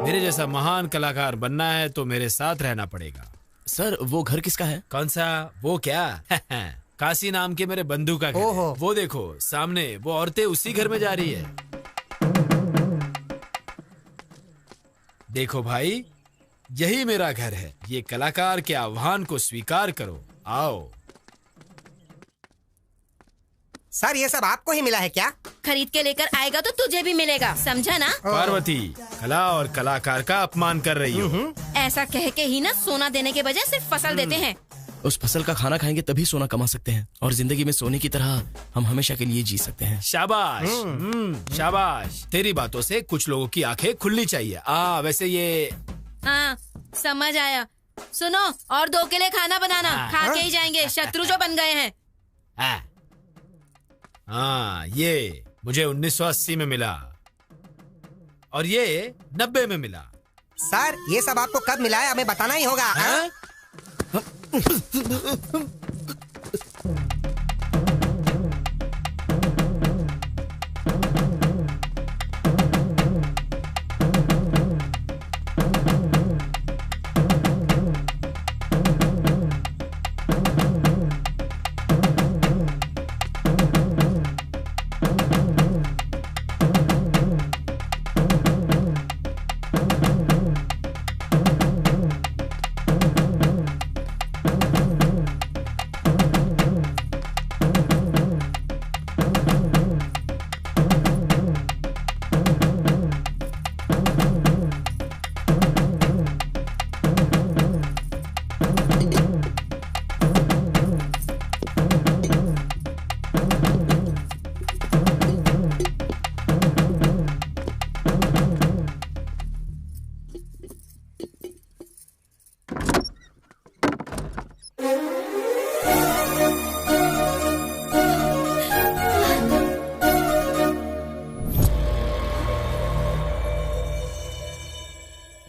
Speaker 10: मेरे जैसा महान कलाकार बनना है तो मेरे साथ रहना पड़ेगा।
Speaker 9: सर वो घर किसका है?
Speaker 10: कौन सा? वो क्या? काशी नाम के मेरे बंधु का घर है। वो देखो सामने, वो औरतें उसी घर में जा रही है। देखो भाई, यही मेरा घर है। ये कलाकार के आह्वान को स्वीकार करो। आओ।
Speaker 12: सर ये सब आपको ही मिला है क्या?
Speaker 14: खरीद के लेकर आएगा तो तुझे भी मिलेगा, समझा ना?
Speaker 10: पार्वती, कला और कलाकार का अपमान कर रही हो।
Speaker 14: ऐसा कह के ही ना सोना देने के बजाय सिर्फ फसल देते हैं।
Speaker 9: उस फसल का खाना खाएंगे तभी सोना कमा सकते हैं और जिंदगी में सोने की तरह हम हमेशा के लिए जी सकते हैं।
Speaker 10: शाबाश, शाबाश। तेरी बातों से कुछ लोगों की आंखें खुलनी चाहिए। वैसे ये।
Speaker 14: हाँ, समझ आया। सुनो, और 2 के लिए खाना बनाना। खा के ही जाएंगे, शत्रु जो बन गए हैं।
Speaker 10: हाँ, ये मुझे 1980 में मिला और ये 90 में मिला।
Speaker 12: सर ये सब आपको कब मिला है हमें बताना ही होगा।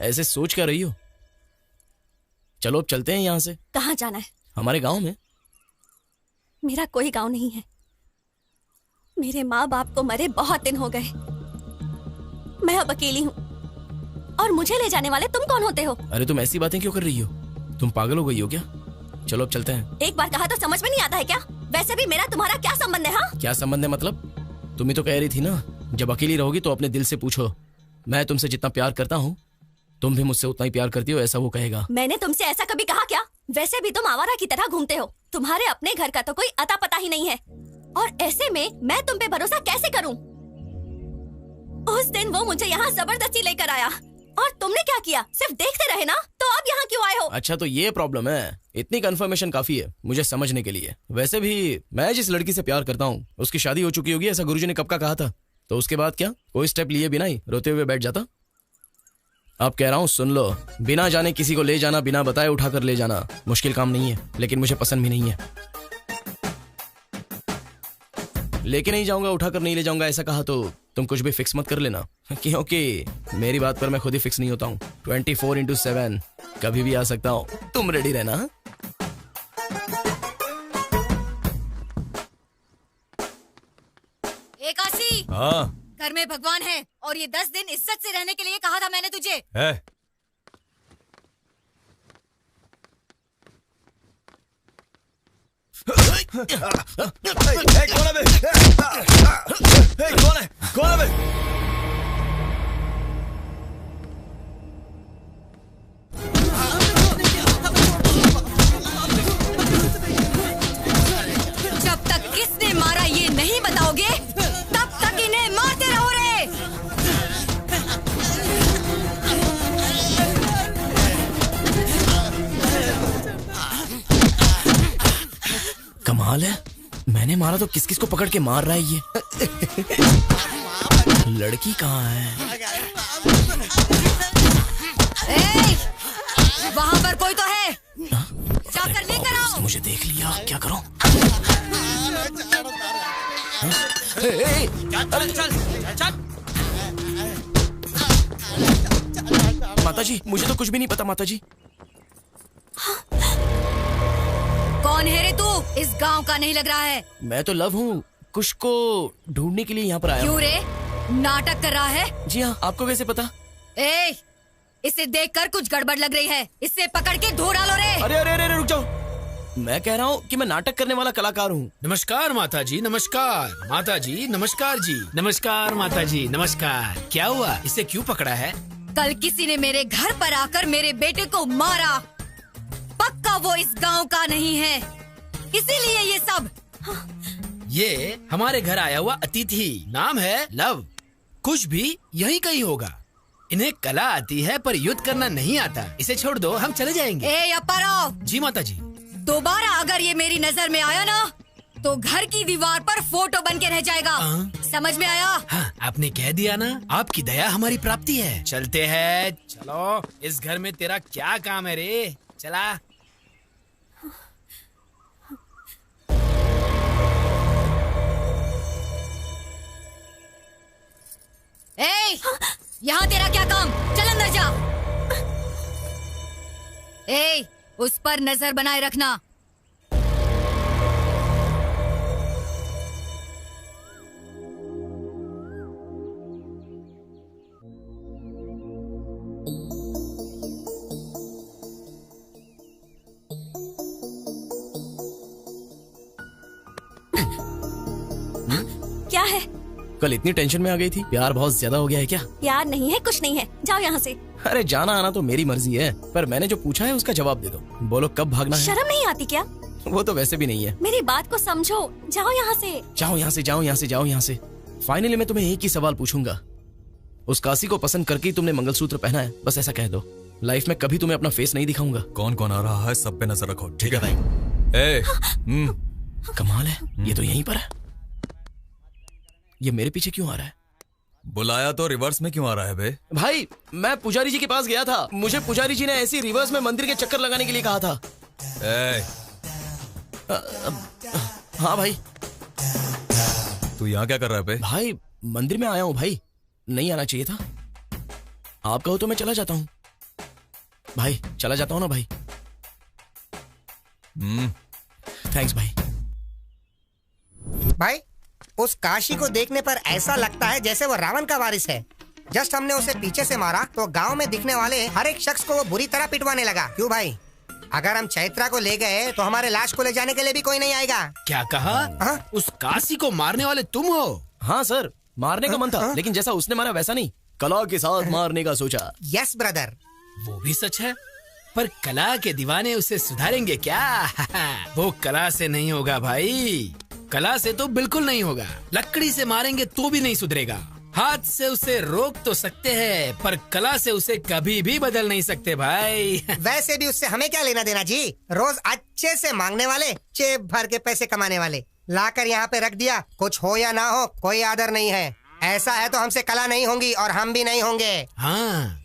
Speaker 9: ऐसे सोच क्या रही हो? चलो अब चलते हैं यहाँ से।
Speaker 3: कहाँ जाना है?
Speaker 9: हमारे गांव में।
Speaker 3: मेरा कोई गांव नहीं है। मेरे माँ बाप को मरे बहुत दिन हो गए। मैं अब अकेली हूँ और मुझे ले जाने वाले तुम कौन होते हो?
Speaker 9: अरे तुम ऐसी बातें क्यों कर रही हो? तुम पागल हो गई हो क्या? चलो अब चलते हैं।
Speaker 3: एक बार कहा तो समझ में नहीं आता है क्या? वैसे भी मेरा तुम्हारा क्या संबंध है? हाँ,
Speaker 9: क्या संबंध है मतलब? तुम ही तो कह रही थी ना, जब अकेली रहोगी तो अपने दिल से पूछो। मैं तुमसे जितना प्यार करता हूँ तुम भी मुझसे उतना ही प्यार करती हो, ऐसा वो कहेगा।
Speaker 3: मैंने तुमसे ऐसा कभी कहा क्या? वैसे भी तुम आवारा की तरह घूमते हो। तुम्हारे अपने घर का तो कोई अता पता ही नहीं है और ऐसे में मैं तुम पे भरोसा कैसे करूं? उस दिन वो मुझे यहाँ जबरदस्ती लेकर आया और तुमने क्या किया? सिर्फ देखते रहे ना? तो अब यहाँ क्यों आए हो?
Speaker 9: अच्छा तो ये प्रॉब्लम है। इतनी कंफर्मेशन काफी है मुझे समझने के लिए। वैसे भी मैं जिस लड़की से प्यार करता हूँ उसकी शादी हो चुकी होगी, ऐसा गुरुजी ने कब का कहा था। तो उसके बाद क्या? कोई स्टेप लिए बिना ही रोते हुए बैठ जाता? अब कह रहा हूँ सुन लो, बिना जाने किसी को ले जाना, बिना बताए उठा कर ले जाना मुश्किल काम नहीं है, लेकिन मुझे पसंद भी नहीं है। लेके नहीं जाऊंगा, उठा कर नहीं ले जाऊंगा ऐसा कहा तो तुम कुछ भी फिक्स मत कर लेना, क्योंकि मेरी बात पर मैं खुद ही फिक्स नहीं होता हूँ। 24/7 कभी भी आ सकता हूँ, तुम रेडी रहना।
Speaker 14: एकासी,
Speaker 15: हाँ
Speaker 14: घर में भगवान है और ये 10 दिन इज्जत से रहने के लिए कहा था मैंने तुझे।
Speaker 15: है। कौन है?
Speaker 14: जब तक किसने मारा ये नहीं बताओगे तब तक इन्हें मारते रहो रे।
Speaker 9: कमाल है, मैंने मारा तो किस किस को पकड़ के मार रहा है ये। लड़की कहाँ है?
Speaker 14: वहाँ पर कोई तो है, जाकर लेकर आओ।
Speaker 9: मुझे देख लिया, क्या करूं? माताजी, मुझे तो कुछ भी नहीं पता माताजी।
Speaker 14: कौन है रे तू? इस गांव का नहीं लग रहा है।
Speaker 9: मैं तो लव हूँ, कुछ को ढूंढने के लिए यहाँ पर आया
Speaker 14: क्यों रे, नाटक कर रहा है?
Speaker 9: जी हाँ, आपको कैसे पता?
Speaker 14: इसे देखकर कुछ गड़बड़ लग रही है, इसे पकड़ के धो डालो रे।
Speaker 9: अरे अरे अरे रुक जाओ, मैं कह रहा हूँ कि मैं नाटक करने वाला कलाकार हूँ।
Speaker 10: नमस्कार माताजी, नमस्कार माताजी, नमस्कार जी, नमस्कार माताजी, नमस्कार। क्या हुआ, इसे क्यों पकड़ा है?
Speaker 14: कल किसी ने मेरे घर पर आकर मेरे बेटे को मारा, पक्का वो इस गांव का नहीं है, इसीलिए ये सब।
Speaker 10: ये हमारे घर आया हुआ अतिथि, नाम है लव, कुछ भी यही कहीं होगा। इन्हें कला आती है पर युद्ध करना नहीं आता, इसे छोड़ दो, हम चले जाएंगे।
Speaker 14: अप्पाराव।
Speaker 10: जी माताजी।
Speaker 14: दोबारा अगर ये मेरी नजर में आया ना तो घर की दीवार पर फोटो बन के रह जाएगा। समझ में आया?
Speaker 10: हाँ, आपने कह दिया ना, आपकी दया हमारी प्राप्ति है। चलते हैं, चलो। इस घर में तेरा क्या काम है रे, चला।
Speaker 14: यहाँ तेरा क्या काम? चल अंदर जा। उस पर नजर बनाए रखना।
Speaker 3: क्या है?
Speaker 9: कल इतनी टेंशन में आ गई थी, प्यार बहुत ज्यादा हो गया है क्या?
Speaker 3: यार नहीं है, कुछ नहीं है, जाओ यहाँ से।
Speaker 9: अरे जाना आना तो मेरी मर्जी है, पर मैंने जो पूछा है उसका जवाब दे दो। बोलो कब भागना है?
Speaker 3: शर्म नहीं आती क्या?
Speaker 9: वो तो वैसे भी नहीं है।
Speaker 3: मेरी बात को समझो, जाओ यहाँ से।
Speaker 9: जाओ यहाँ से, जाओ यहाँ से, जाओ यहाँ से। फाइनली मैं तुम्हें एक ही सवाल पूछूंगा, उस काशी को पसंद करके ही तुमने मंगलसूत्र पहना है, बस ऐसा कह दो। लाइफ में कभी तुम्हें अपना फेस नहीं दिखाऊंगा।
Speaker 15: कौन कौन आ रहा है सब पे नजर रखो, ठीक है भाई?
Speaker 9: कमाल है, ये तो यहीं पर है। ये मेरे पीछे क्यों आ रहा है?
Speaker 15: बुलाया तो रिवर्स में क्यों आ रहा है बे?
Speaker 9: भाई मैं पुजारी जी के पास गया था, मुझे पुजारी जी ने ऐसी रिवर्स में मंदिर के चक्कर लगाने के लिए कहा था। हाँ भाई।
Speaker 15: तू यहाँ क्या कर रहा है बे?
Speaker 9: भाई मंदिर में आया हूँ भाई, नहीं आना चाहिए था। आप कहो तो मैं चला जाता हूँ भाई, चला जाता हूँ ना भाई। थैंक्स भाई।
Speaker 12: भाई उस काशी को देखने पर ऐसा लगता है जैसे वो रावण का वारिस है। जस्ट हमने उसे पीछे से मारा तो गांव में दिखने वाले हर एक शख्स को वो बुरी तरह पिटवाने लगा। क्यों भाई? अगर हम चैत्रा को ले गए तो हमारे लाश को ले जाने के लिए भी कोई नहीं आएगा।
Speaker 10: क्या कहा? उस काशी को मारने वाले तुम हो?
Speaker 9: हाँ सर, मारने का मन था, लेकिन जैसा उसने मारा वैसा नहीं, कला के साथ मारने का सोचा।
Speaker 12: Yes brother.
Speaker 10: वो भी सच है, पर कला के दीवाने उसे सुधारेंगे क्या? वो कला से नहीं होगा भाई, कला से तो बिल्कुल नहीं होगा। लकड़ी से मारेंगे तो भी नहीं सुधरेगा। हाथ से उसे रोक तो सकते हैं, पर कला से उसे कभी भी बदल नहीं सकते भाई।
Speaker 12: वैसे भी उससे हमें क्या लेना देना जी? रोज अच्छे से मांगने वाले, जेब भर के पैसे कमाने वाले, लाकर यहाँ पे रख दिया, कुछ हो या ना हो कोई आदर नहीं है। ऐसा है तो हमसे कला नहीं होंगी और हम भी नहीं होंगे।
Speaker 10: हाँ,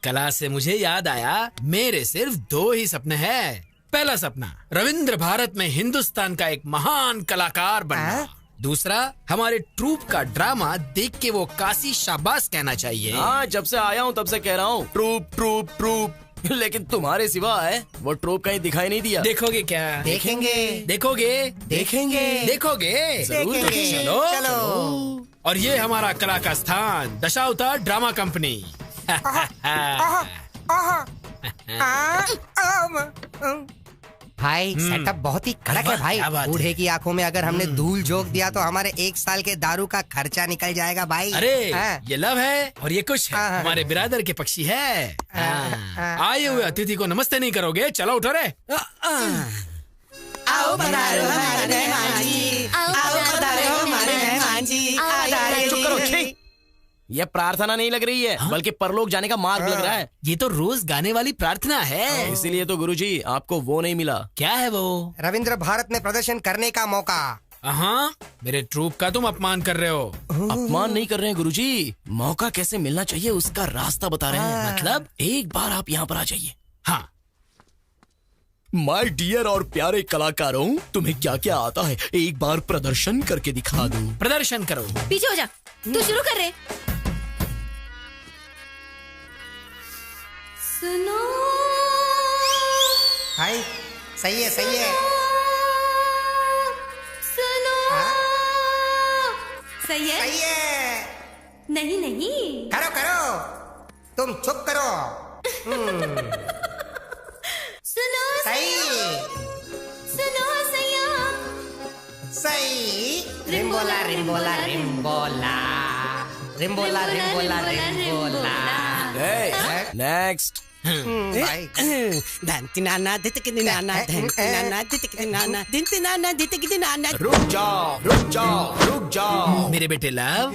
Speaker 10: कला से मुझे याद आया, मेरे सिर्फ 2 ही सपने हैं। पहला सपना रविंद्र भारत में हिंदुस्तान का एक महान कलाकार बनना। दूसरा, हमारे ट्रूप का ड्रामा देख के वो काशी शाबाश कहना चाहिए।
Speaker 9: हाँ, जब से आया हूँ तब से कह रहा हूँ ट्रूप ट्रूप ट्रूप, लेकिन तुम्हारे सिवा है वो ट्रूप कहीं दिखाई नहीं दिया।
Speaker 10: देखोगे क्या?
Speaker 12: देखेंगे।
Speaker 10: देखोगे?
Speaker 12: देखेंगे।
Speaker 10: देखोगे? जरूर।
Speaker 12: देखेंगे।
Speaker 10: चलो। और ये हमारा कला का स्थान, दशावतार ड्रामा कंपनी।
Speaker 12: भाई सेटअप बहुत ही कड़क है भाई। बूढ़े की आंखों में अगर हमने धूल झोंक दिया तो हमारे 1 साल के दारू का खर्चा निकल जाएगा भाई।
Speaker 10: अरे ये लव है और ये कुछ है, हमारे बिरादर के पक्षी है। आए हुए अतिथि को नमस्ते नहीं करोगे? चलो उठो रे।
Speaker 11: आओ पधारो हमारे मेहमान जी, आओ पधारो हमारे मेहमान जी।
Speaker 9: चुप करो, ये प्रार्थना नहीं लग रही है, बल्कि परलोक जाने का मार्ग लग रहा है।
Speaker 10: ये तो रोज गाने वाली प्रार्थना है।
Speaker 9: इसीलिए तो गुरुजी आपको वो नहीं मिला।
Speaker 10: क्या है वो?
Speaker 12: रविंद्र भारत में प्रदर्शन करने का मौका।
Speaker 10: हाँ, मेरे ट्रूप का तुम अपमान कर रहे हो।
Speaker 9: अपमान नहीं कर रहे हैं गुरुजी, मौका कैसे मिलना चाहिए उसका रास्ता बता रहे हैं। मतलब एक बार आप यहाँ पर आ जाइए।
Speaker 10: हाँ।
Speaker 9: माय डियर और प्यारे कलाकारों, तुम्हें क्या क्या आता है एक बार प्रदर्शन करके दिखा दूं।
Speaker 10: प्रदर्शन करो।
Speaker 14: पीछे हो जा, तू शुरू कर रहे। सुनो
Speaker 12: भाई, सही है सही है।
Speaker 14: सुनो सही है
Speaker 12: सही है।
Speaker 14: नहीं नहीं,
Speaker 12: करो करो, तुम चुप करो।
Speaker 14: सुनो
Speaker 12: सही।
Speaker 14: सुनो सैया।
Speaker 12: सही। रिम्बोला रिम्बोला रिम्बोला रिम्बोला रिम्बोला रिम्बोला।
Speaker 9: नेक्स्ट। रुक जाओ रुक जाओ रुक जाओ।
Speaker 10: मेरे बेटे लव,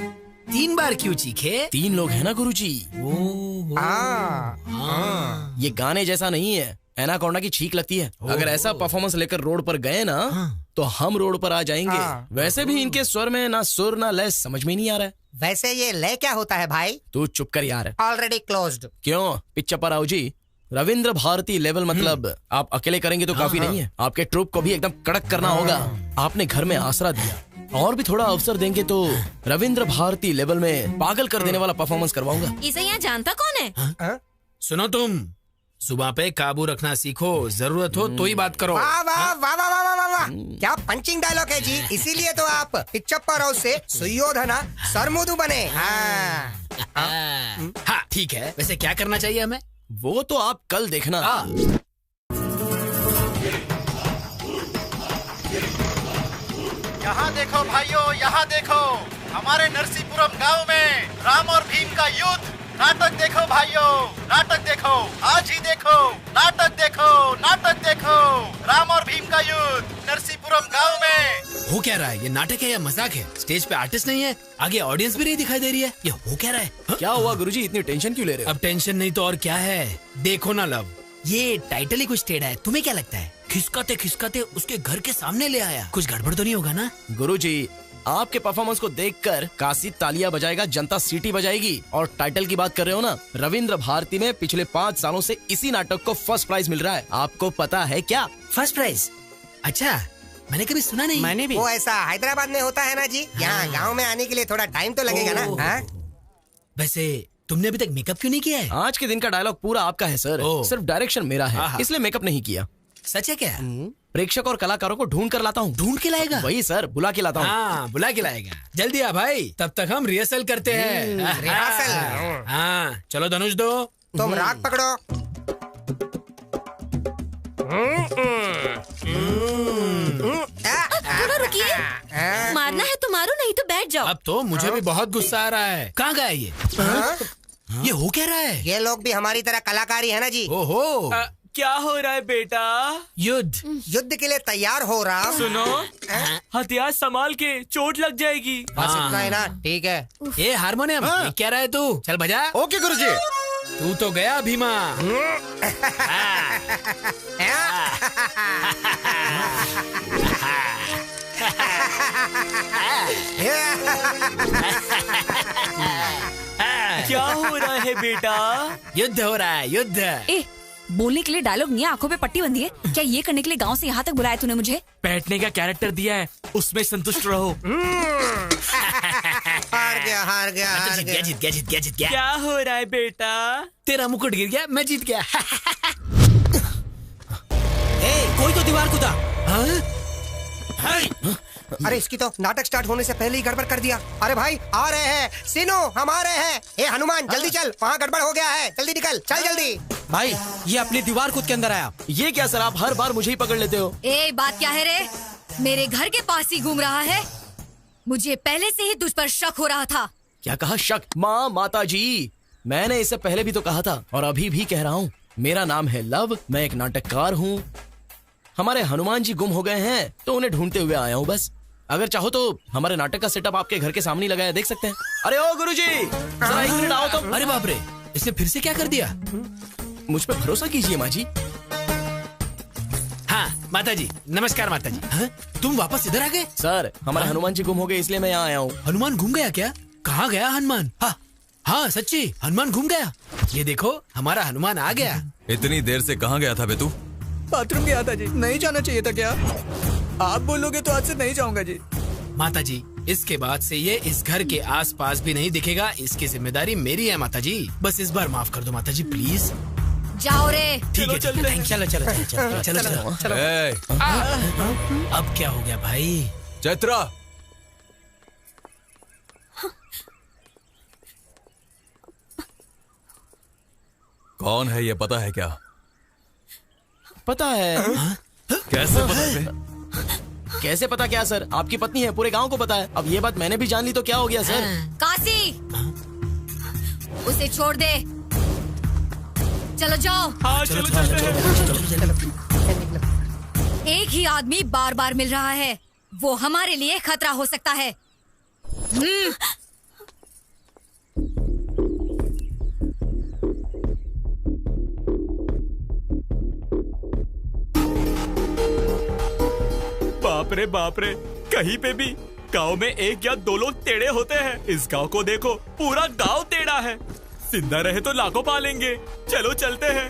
Speaker 10: 3 बार क्यों चीखे?
Speaker 9: 3 लोग हैं ना गुरुजी। ये गाने जैसा नहीं है, एनाकोंडा की छींक लगती है। अगर ऐसा परफॉर्मेंस लेकर रोड पर गए ना तो हम रोड पर आ जाएंगे। वैसे भी इनके स्वर में ना सुर ना लय समझ में नहीं आ रहा है।
Speaker 12: वैसे ये लय क्या होता है भाई?
Speaker 9: तू चुप कर यार।
Speaker 12: Already closed.
Speaker 9: क्यों? पिक्चर पर आओ जी। रविंद्र भारती लेवल मतलब आप अकेले करेंगे तो काफी नहीं है, आपके ट्रूप को भी एकदम कड़क करना होगा। आपने घर में आसरा दिया, और भी थोड़ा अवसर देंगे तो रविंद्र भारती लेवल में पागल कर देने वाला परफॉर्मेंस करवाऊंगा।
Speaker 14: इसे यहाँ जानता कौन है?
Speaker 10: सुनो, तुम सुबह पे काबू रखना सीखो, जरूरत हो तो ही बात करो।
Speaker 12: वाह वाह वाह वाह वाह वाह वाह, क्या पंचिंग डायलॉग है जी। इसीलिए तो आप पिच्चप्पर हाउस से सुयोधना सरमुदु बने।
Speaker 10: हाँ ठीक है, वैसे क्या करना चाहिए हमें?
Speaker 9: वो तो आप कल देखना।
Speaker 6: यहाँ देखो भाइयों, यहाँ देखो, हमारे नरसीपुरम गांव में राम और भीम का युद्ध। नाटक देखो भाइयों, नाटक देखो, आज ही देखो, नाटक देखो, नाटक देखो, राम और भीम का युद्ध नरसीपुरम गांव में।
Speaker 10: हो क्या रहा है? ये नाटक है या मजाक है? स्टेज पे आर्टिस्ट नहीं है, आगे ऑडियंस भी नहीं दिखाई दे रही है। ये हो क्या रहा है?
Speaker 9: क्या हुआ गुरुजी, इतनी टेंशन क्यों ले रहे हो?
Speaker 10: अब टेंशन नहीं तो और क्या है। देखो ना लव, ये टाइटल ही कुछ टेढ़ा है। तुम्हें क्या लगता है? खिसकाते खिसकाते उसके घर के सामने ले आया, कुछ गड़बड़ तो नहीं होगा ना?
Speaker 9: गुरुजी, आपके परफॉर्मेंस को देखकर काशी तालियां बजाएगा, जनता सीटी बजाएगी। और टाइटल की बात कर रहे हो ना, रविंद्र भारती में पिछले 5 सालों से इसी नाटक को फर्स्ट प्राइज मिल रहा है। आपको पता है क्या?
Speaker 10: First prize? अच्छा, मैंने कभी सुना नहीं।
Speaker 12: मैंने भी। वो ऐसा हैदराबाद में होता है ना जी। यहाँ गांव में आने के लिए थोड़ा टाइम तो लगेगा ना।
Speaker 10: वैसे तुमने अभी तक मेकअप क्यों नहीं किया है?
Speaker 9: आज के दिन का डायलॉग पूरा आपका है सर, सिर्फ डायरेक्शन मेरा है, इसलिए मेकअप नहीं किया।
Speaker 10: सच है क्या?
Speaker 9: प्रेक्षक और कलाकारों को ढूंढ कर लाता हूँ।
Speaker 10: ढूंढ के लाएगा?
Speaker 9: वही सर, बुला के लाता हूँ।
Speaker 10: हाँ, बुला के लाएगा। जल्दी आ भाई, तब तक हम रिहर्सल करते हैं।
Speaker 12: रिहर्सल?
Speaker 10: हाँ चलो धनुष दो।
Speaker 12: तुम राग पकड़ो।
Speaker 14: थोड़ा रुकिए, मारना है तो मारो, नहीं तो बैठ जाओ।
Speaker 10: अब तो मुझे भी बहुत गुस्सा आ रहा है। कहाँ गया ये? ये हो क्या रहा है?
Speaker 12: ये लोग भी हमारी तरह कलाकारी है ना जी।
Speaker 10: ओहो,
Speaker 5: क्या हो रहा है बेटा?
Speaker 12: युद्ध के लिए तैयार हो रहा।
Speaker 5: सुनो, हथियार संभाल के, चोट लग जाएगी।
Speaker 12: बस इतना है ना, ठीक है।
Speaker 10: ये हारमोनियम क्या रहा है तू? चल बजा।
Speaker 16: ओके गुरुजी।
Speaker 10: तू तो गया भीमा।
Speaker 5: है बेटा?
Speaker 10: युद्ध हो रहा है, युद्ध।
Speaker 2: ए, बोलने के लिए डायलॉग नहीं है, आंखों पे पट्टी बंधी है क्या? ये करने के लिए गांव से यहाँ तक बुलाया तूने मुझे?
Speaker 5: बैठने का कैरेक्टर दिया है, उसमें संतुष्ट रहो।
Speaker 12: हार गया, हार गया, हार
Speaker 10: जीत
Speaker 12: गया।
Speaker 10: गया, जीत गया, जीत गया, जीत गया।
Speaker 5: क्या हो रहा है बेटा?
Speaker 10: तेरा मुकुट गिर गया, मैं जीत गया। कोई तो दीवार कूदा।
Speaker 12: अरे इसकी तो नाटक स्टार्ट होने से पहले ही गड़बड़ कर दिया। अरे भाई आ रहे हैं, सीनू हम आ रहे हैं। ए हनुमान जल्दी चल, वहाँ गड़बड़ हो गया है, जल्दी निकल, चल जल्दी।
Speaker 10: भाई ये अपनी दीवार कूद के अंदर आया।
Speaker 9: ये क्या सर, आप हर बार मुझे ही पकड़ लेते हो।
Speaker 14: ए बात क्या है रे? मेरे घर के पास ही घूम रहा है। मुझे पहले से ही तुझ पर शक हो रहा था।
Speaker 9: क्या कहा शक? माँ, माता जी, मैंने इससे पहले भी तो कहा था और अभी भी कह रहा हूँ, मेरा नाम है लव, मैं एक नाटककार हूँ। हमारे हनुमान जी गुम हो गए हैं तो उन्हें ढूंढते हुए आया हूँ बस। अगर चाहो तो हमारे नाटक का सेटअप आपके घर के सामने लगाया, देख सकते हैं। अरे ओ गुरुजी, जरा एक मिनट आओ तुम।
Speaker 10: अरे बाप रे, इसने फिर से क्या कर दिया?
Speaker 9: मुझ पे भरोसा कीजिए माँ जी।
Speaker 10: हाँ माता जी, नमस्कार माता जी। हाँ? तुम वापस इधर आ गए?
Speaker 9: सर, हमारे हनुमान जी गुम हो गए इसलिए मैं यहाँ आया हूँ।
Speaker 10: हनुमान घूम गया क्या? कहाँ गया हनुमान? हाँ हाँ सच्ची, हनुमान घूम गया। ये देखो हमारा हनुमान आ गया।
Speaker 15: इतनी देर से कहाँ गया था बे तू?
Speaker 8: बाथरूम गया था जी। नहीं जाना चाहिए था क्या? आप बोलोगे तो आज से नहीं जाऊंगा जी।
Speaker 10: माता जी, इसके बाद से ये इस घर के आसपास भी नहीं दिखेगा। इसकी जिम्मेदारी मेरी है माता जी। बस इस बार माफ कर दो माता जी, प्लीज।
Speaker 14: जाओ रे।
Speaker 10: ठीक है, चलो चलो चलो चलो चलो। अब क्या हो गया भाई?
Speaker 15: चैत्रा, कौन है ये पता है क्या?
Speaker 9: पता है।
Speaker 15: कैसे पता है?
Speaker 9: कैसे पता क्या सर, आपकी पत्नी है, पूरे गांव को पता है। अब ये बात मैंने भी जान ली तो क्या हो गया सर?
Speaker 14: काशी, उसे छोड़ दे। चलो जाओ।
Speaker 5: हाँ चलो चलो।
Speaker 14: एक ही आदमी बार बार मिल रहा है, वो हमारे लिए खतरा हो सकता है।
Speaker 5: बाप रे, कहीं पे भी गांव में एक या दो लोग टेढ़े होते हैं। इस गांव को देखो, पूरा गांव टेढ़ा है। जिंदा रहे तो लाखों पालेंगे। चलो चलते हैं।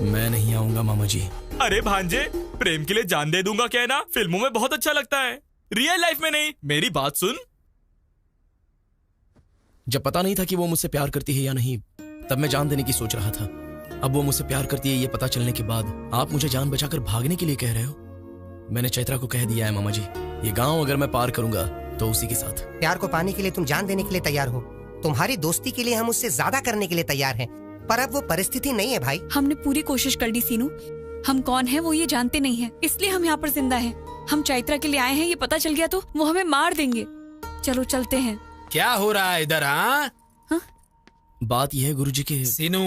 Speaker 9: मैं नहीं आऊंगा मामा जी।
Speaker 5: अरे भांजे, प्रेम के लिए जान दे दूंगा क्या है ना? फिल्मों में बहुत अच्छा लगता है, रियल लाइफ में नहीं। मेरी बात सुन।
Speaker 9: जब पता नहीं था कि वो मुझसे प्यार करती है या नहीं, तब मैं जान देने की सोच रहा था। अब वो मुझसे प्यार करती है ये पता चलने के बाद आप मुझे जान बचाकर भागने के लिए कह रहे हो? मैंने चैत्रा को कह दिया है मामा जी, ये गांव अगर मैं पार करूंगा तो उसी के साथ।
Speaker 12: प्यार को पाने के लिए तुम जान देने के लिए तैयार हो। तुम्हारी दोस्ती के लिए हम उससे ज्यादा करने के लिए तैयार हैं, पर अब वो परिस्थिति नहीं है भाई।
Speaker 2: हमने पूरी कोशिश कर ली सीनू। हम कौन है वो ये जानते नहीं है, इसलिए हम यहाँ पर जिंदा हैं। हम चैत्रा के लिए आए हैं, ये पता चल गया तो वो हमें मार देंगे। चलो चलते हैं।
Speaker 10: क्या हो रहा है इधर? हाँ,
Speaker 9: बात यह है गुरुजी के।
Speaker 10: सीनू,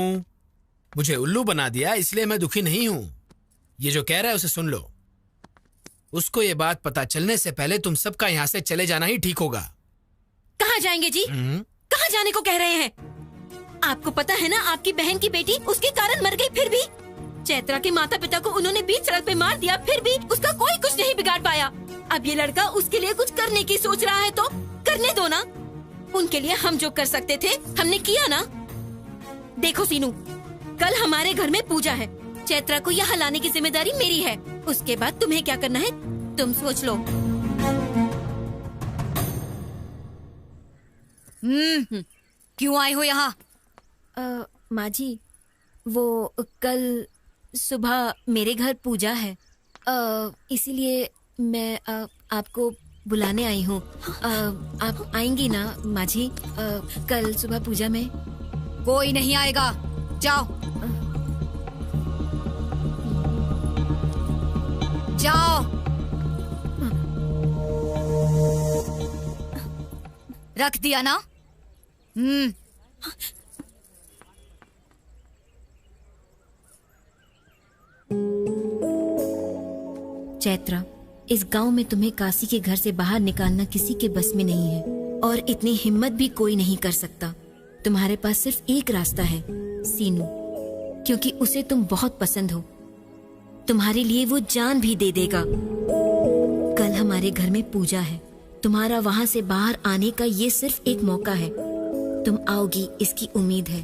Speaker 10: मुझे उल्लू बना दिया, इसलिए मैं दुखी नहीं हूँ। ये जो कह रहा है उसे सुन लो। उसको ये बात पता चलने से पहले तुम सबका यहाँ से चले जाना ही ठीक होगा।
Speaker 14: कहाँ जाएंगे जी? कहाँ जाने को कह रहे हैं? आपको पता है ना, आपकी बहन की बेटी उसके कारण मर गई, फिर भी चैत्रा के माता पिता को उन्होंने बीच सड़क पे मार दिया, फिर भी उसका कोई कुछ नहीं बिगाड़ पाया। अब ये लड़का उसके लिए कुछ करने की सोच रहा है तो करने दो ना। उनके लिए हम जो कर सकते थे हमने किया ना। देखो सीनू, कल हमारे घर में पूजा है। चैत्रा को यहाँ लाने की जिम्मेदारी मेरी है। उसके बाद तुम्हें क्या करना है तुम सोच लो। क्यों आए हो यहाँ? माँ जी, वो कल सुबह मेरे घर पूजा है, इसीलिए मैं आपको बुलाने आई हूँ। आप आएंगी ना माँ जी? कल सुबह पूजा में। कोई नहीं आएगा, जाओ जाओ। रख दिया ना? चैत्रा, इस गांव में तुम्हें काशी के घर से बाहर निकालना किसी के बस में नहीं है, और इतनी हिम्मत भी कोई नहीं कर सकता। तुम्हारे पास सिर्फ एक रास्ता है सीनू, क्योंकि उसे तुम बहुत पसंद हो। तुम्हारे लिए वो जान भी दे देगा। कल हमारे घर में पूजा है, तुम्हारा वहां से बाहर आने का ये सिर्फ एक मौका है। तुम आओगी इसकी उम्मीद है।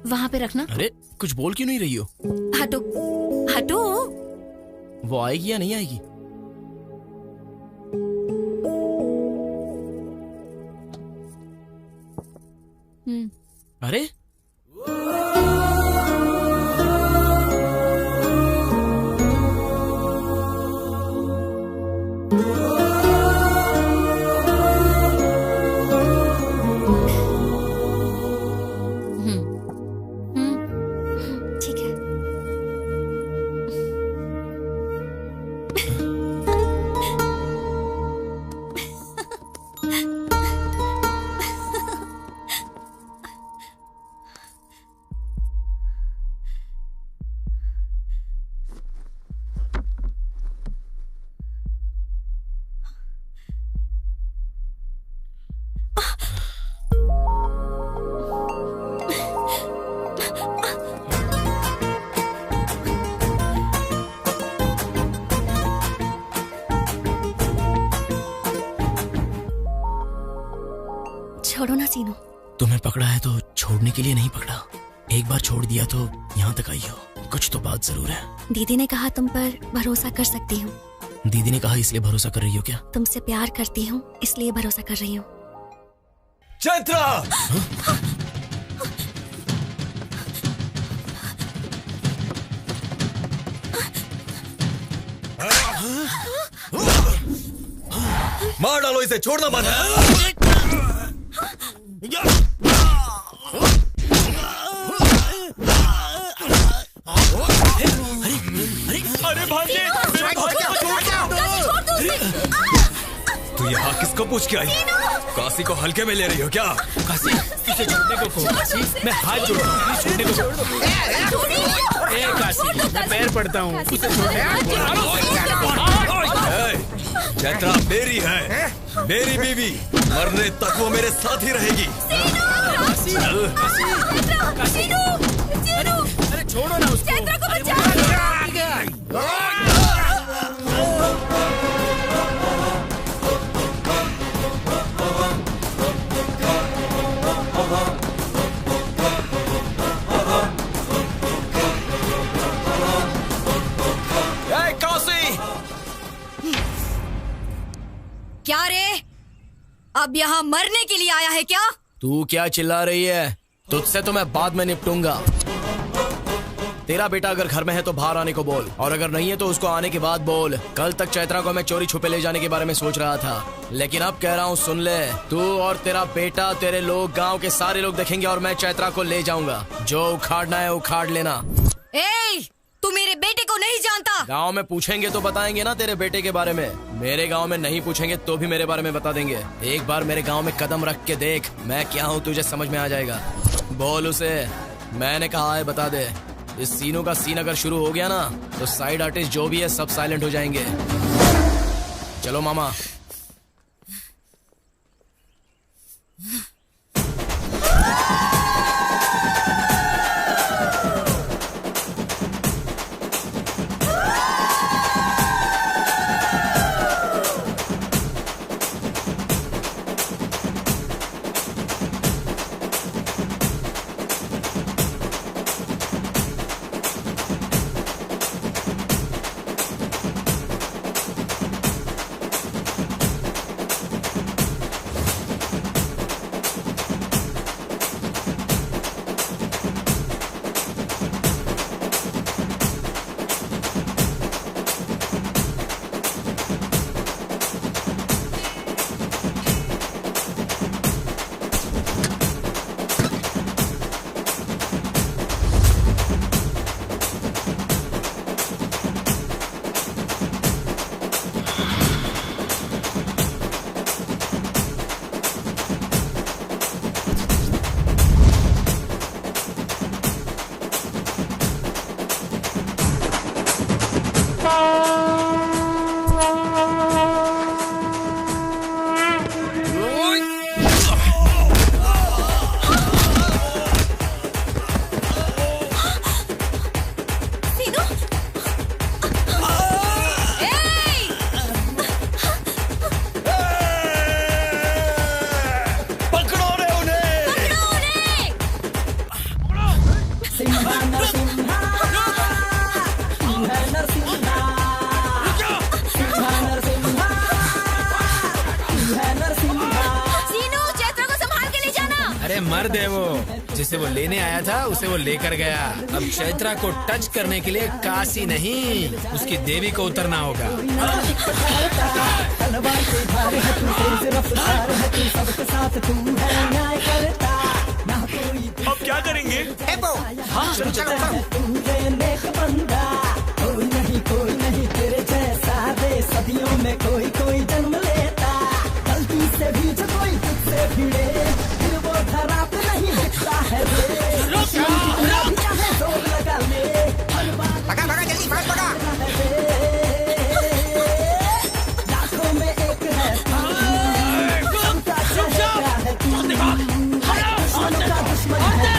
Speaker 14: वहाँ पे रखना।
Speaker 9: अरे कुछ बोल क्यों नहीं रही हो?
Speaker 14: हटो हटो।
Speaker 9: वो आएगी या नहीं आएगी? अरे
Speaker 14: ठीक है। छोड़ो ना सीनू।
Speaker 9: तुम्हें पकड़ा है तो छोड़ने के लिए नहीं पकड़ा। एक बार छोड़ दिया तो यहाँ तक आई हो। कुछ तो बात जरूर है।
Speaker 14: दीदी ने कहा तुम पर भरोसा कर सकती हूँ।
Speaker 9: दीदी ने कहा इसलिए भरोसा कर रही हो क्या?
Speaker 14: तुमसे प्यार करती हूँ इसलिए भरोसा कर रही हूँ।
Speaker 15: चैत्रा! मार डालो इसे, छोड़ना मत।
Speaker 9: अरे भांजे,
Speaker 15: तू यहाँ किसको पूछ के आई? काशी को हल्के में ले रही हो क्या?
Speaker 10: काशी, इसे छोड़ने को कहो। काशी, मैं हाथ जोड़ता हूँ, छोड़ने को कहो। ए काशी, मैं पैर पड़ता हूँ, उसे छोड़ने को कहो।
Speaker 15: चैत्रा मेरी है, मेरी बीवी। मरने तक वो मेरे साथ ही रहेगी।
Speaker 10: अरे छोड़ो ना उसको। चैत्रा को बचाओ।
Speaker 2: क्या रे, अब यहाँ मरने के लिए आया है क्या?
Speaker 9: तू क्या चिल्ला रही है? तुझसे तो मैं बाद में निपटूंगा। तेरा बेटा अगर घर में है तो बाहर आने को बोल, और अगर नहीं है तो उसको आने के बाद बोल। कल तक चैत्रा को मैं चोरी छुपे ले जाने के बारे में सोच रहा था, लेकिन अब कह रहा हूँ सुन ले। तू और तेरा बेटा, तेरे लोग, गांव के सारे लोग देखेंगे और मैं चैत्रा को ले जाऊंगा। जो उखाड़ना है उखाड़ लेना।
Speaker 2: ए, तू मेरे बेटे को नहीं जानता।
Speaker 9: गांव में पूछेंगे तो बताएंगे ना तेरे बेटे के बारे में। मेरे गांव में नहीं पूछेंगे तो भी मेरे बारे में बता देंगे। एक बार मेरे गांव में कदम रख के देख मैं क्या हूँ, तुझे समझ में आ जाएगा। बोल उसे मैंने कहा है बता दे। इस सीनों का सीन अगर शुरू हो गया ना तो साइड आर्टिस्ट जो भी है सब साइलेंट हो जाएंगे। चलो मामा।
Speaker 10: दे वो। जिसे वो लेने आया था उसे वो लेकर गया। अब चैत्रा को टच करने के लिए काशी नहीं, उसकी देवी को उतरना होगा।
Speaker 15: अब क्या करेंगे?
Speaker 12: हाँ, चलो चलो
Speaker 11: कोई नहीं तेरे जैसा दे, सदियों में कोई जन्म लेता, गलती से भी जो कोई तुझसे भिड़े, फिर वो धरा पे नहीं दिखता है रे। चाहे जोर लगा ले,
Speaker 12: भगा भगा जल्दी फास्ट भगा।
Speaker 11: लाखों में एक है सबका चेहरा है तू, औरों का दुश्मन है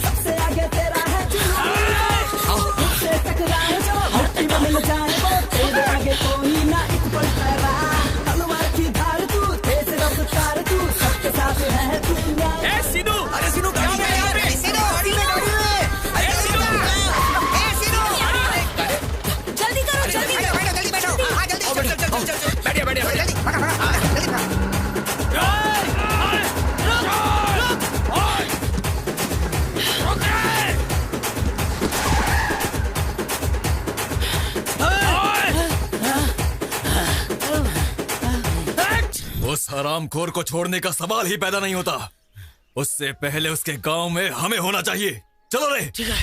Speaker 11: सबसे आगे तेरा है तुझसे टकराए जो मिट्टी में मिल जाए वो तेरे आगे कोई ना एक पल ठहरा। तलवार की धार तू, तेज रफ्तार तू, सबके साथ है तू।
Speaker 5: सिद्धू,
Speaker 12: अरे सिद्धू क्या हो गया यहाँ पे? सिद्धू गाड़ी में अरे सिद्धू, ए सिद्धू
Speaker 2: जल्दी करो, जल्दी
Speaker 12: बैठो बैठो जल्दी बैठो। हाँ जल्दी चल
Speaker 5: बैठिए बैठिए
Speaker 12: जल्दी भगा भगा जल्दी भगा।
Speaker 15: उस हरामखोर को छोड़ने का सवाल ही पैदा नहीं होता। उससे पहले उसके गांव में हमें होना चाहिए। चलो रे।
Speaker 10: ठीक है।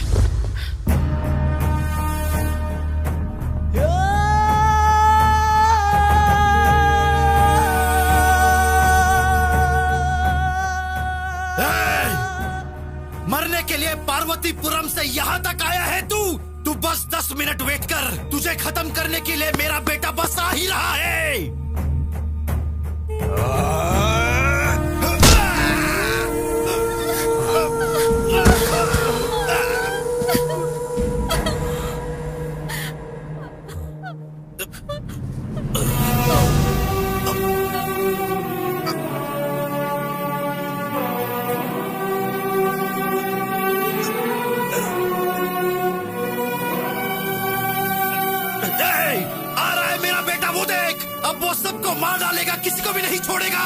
Speaker 16: मरने के लिए पार्वतीपुरम से यहाँ तक आया है तू? तू बस 10 मिनट वेट कर, तुझे खत्म करने के लिए मेरा बेटा बस आ ही रहा है। अब वो सबको मार डालेगा, किसी को भी नहीं छोड़ेगा।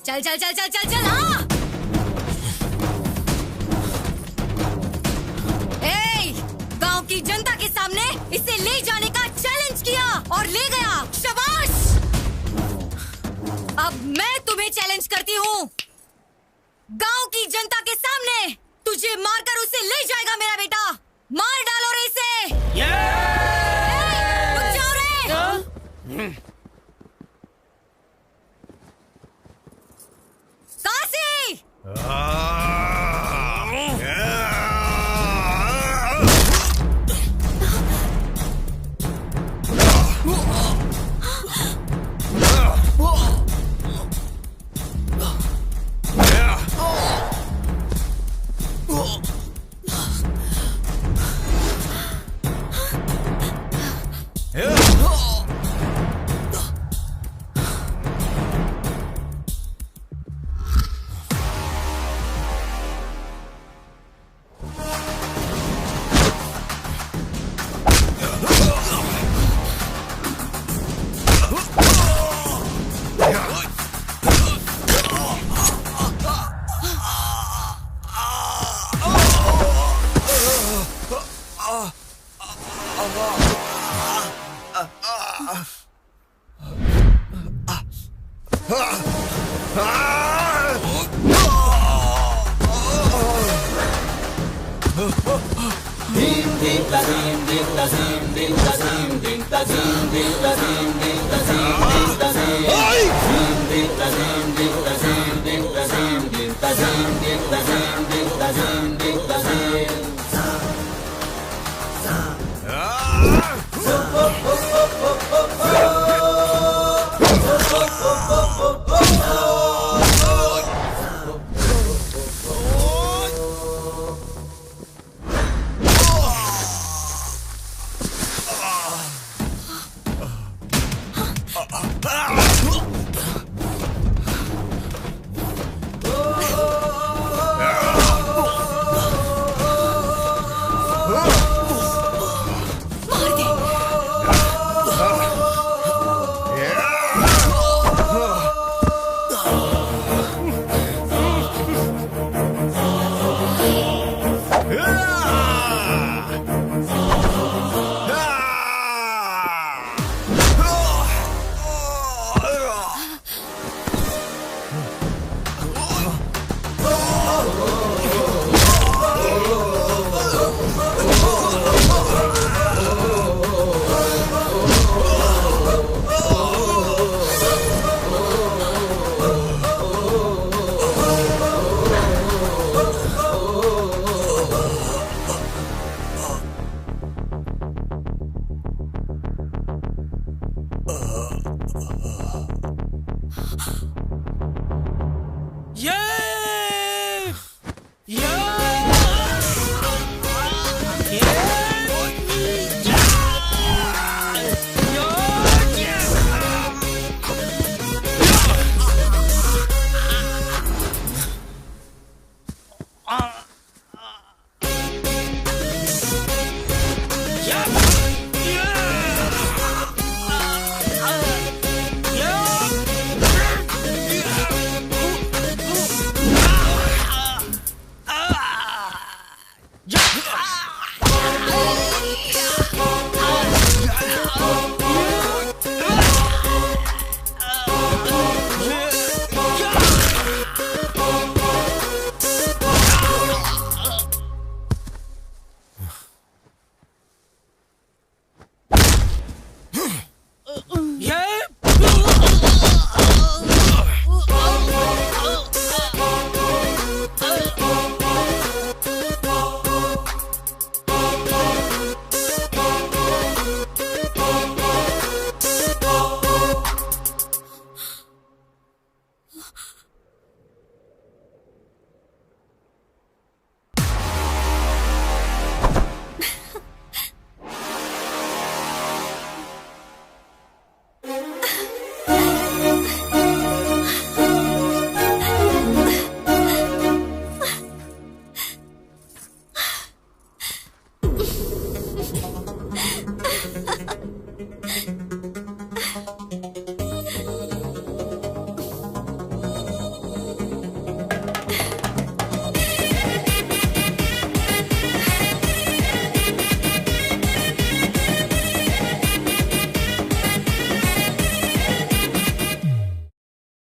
Speaker 2: चल चल चल चल चल चल। हाँ गांव की जनता के सामने इसे ले जाने का चैलेंज किया और ले गया। शाबाश। अब मैं तुम्हें चैलेंज करती हूँ, गांव की जनता के सामने तुझे मारकर उसे ले जाएगा मेरा बेटा। मार डालो रे इसे। रुक जाओ रे। काशी।